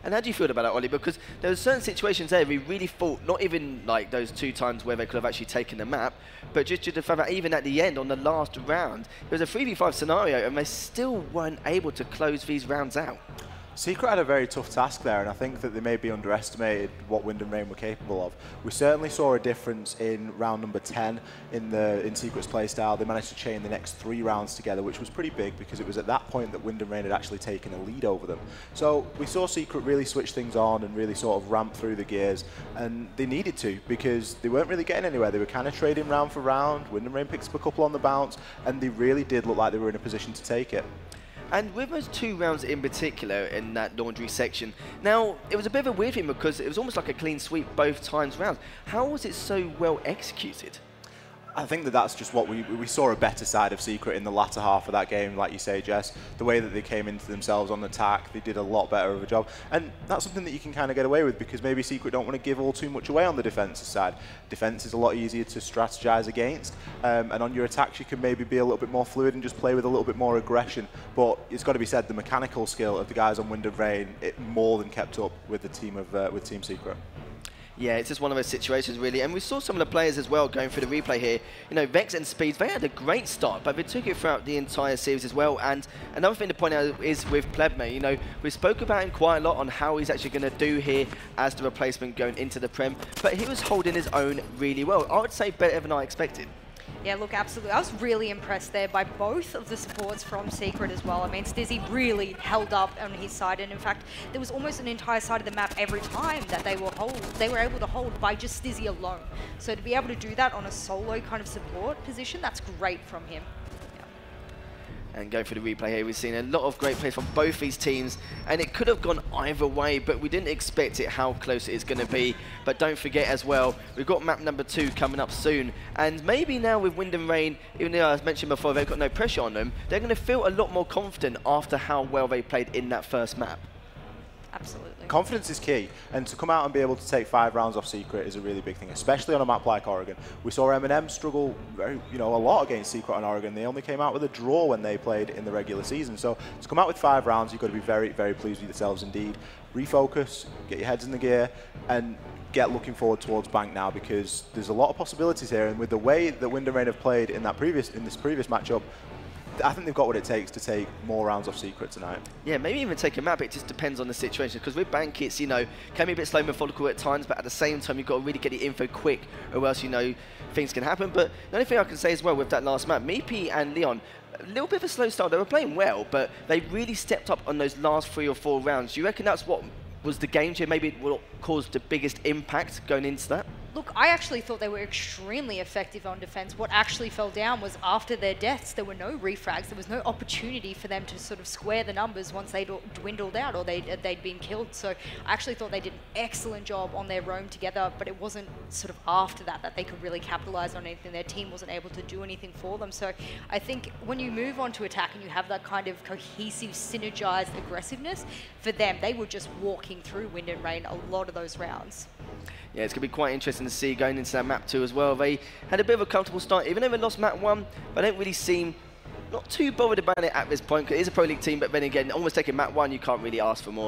And how do you feel about that, Ollie? Because there were certain situations there we really thought, not even like those 2 times where they could have actually taken the map, but just to the fact that even at the end, on the last round, it was a 3v5 scenario and they still weren't able to close these rounds out. Secret had a very tough task there, and I think that they maybe underestimated what Wind and Rain were capable of. We certainly saw a difference in round number 10 in Secret's playstyle. They managed to chain the next 3 rounds together, which was pretty big because it was at that point that Wind and Rain had actually taken a lead over them. So we saw Secret really switch things on and really sort of ramp through the gears, and they needed to because they weren't really getting anywhere. They were kind of trading round for round. Wind and Rain picks up a couple on the bounce, and they really did look like they were in a position to take it. And with those 2 rounds in particular in that laundry section, now it was a bit of a weird thing because it was almost like a clean sweep both times rounds. How was it so well executed? I think that that's just what we saw a better side of Secret in the latter half of that game, like you say, Jess. The way that they came into themselves on attack, they did a lot better of a job. And that's something that you can kind of get away with because maybe Secret don't want to give all too much away on the defensive side. Defense is a lot easier to strategize against. And on your attacks, you can maybe be a little bit more fluid and just play with a little bit more aggression. But it's got to be said, the mechanical skill of the guys on Wind and Rain, it more than kept up with the team of with Team Secret. Yeah, it's just one of those situations, really. And we saw some of the players as well going through the replay here. You know, Vex and Speeds, they had a great start, but they took it throughout the entire series as well. And another thing to point out is with Plebma, you know, we spoke about him quite a lot on how he's actually going to do here as the replacement going into the Prem, but he was holding his own really well. I would say better than I expected. Yeah, look, absolutely. I was really impressed there by both of the supports from Secret as well. I mean, Stizzy really held up on his side, and in fact, there was almost an entire side of the map every time that they were able to hold by just Stizzy alone. So to be able to do that on a solo kind of support position, that's great from him. And going through the replay here, we've seen a lot of great plays from both these teams, and it could have gone either way, but we didn't expect it how close it is going to be. But don't forget as well, we've got map number 2 coming up soon, and maybe now with Wind and Rain, even though I mentioned before they've got no pressure on them, they're going to feel a lot more confident after how well they played in that first map. Absolutely. Confidence is key, and to come out and be able to take 5 rounds off Secret is a really big thing, especially on a map like Oregon. We saw M&M struggle a lot against Secret on Oregon. They only came out with a draw when they played in the regular season. So to come out with 5 rounds, you've got to be very, very pleased with yourselves indeed. Refocus, get your heads in the gear, and get looking forward towards Bank now because there's a lot of possibilities here. And with the way that Wind and Rain have played in this previous matchup, I think they've got what it takes to take more rounds off Secret tonight. Yeah, maybe even take a map. It just depends on the situation. Because with Bank, it's, you know, can be a bit slow methodical at times, but at the same time, you've got to really get the info quick, or else, you know, things can happen. But the only thing I can say as well with that last map, Meepy and Leon, a little bit of a slow start. They were playing well, but they really stepped up on those last 3 or 4 rounds. Do you reckon that's what was the game changer? Maybe what caused the biggest impact going into that? Look, I actually thought they were extremely effective on defense. What actually fell down was after their deaths, there were no refrags. There was no opportunity for them to sort of square the numbers once they'd dwindled out or they'd been killed. So I actually thought they did an excellent job on their roam together, but it wasn't sort of after that they could really capitalize on anything. Their team wasn't able to do anything for them. So I think when you move on to attack and you have that kind of cohesive, synergized aggressiveness, for them, they were just walking through Wind and Rain a lot of those rounds. Yeah, it's going to be quite interesting to see going into that map 2 as well. They had a bit of a comfortable start, even though they lost map 1, but they don't really seem not too bothered about it at this point, because it is a Pro League team, but then again, almost taking map 1, you can't really ask for more.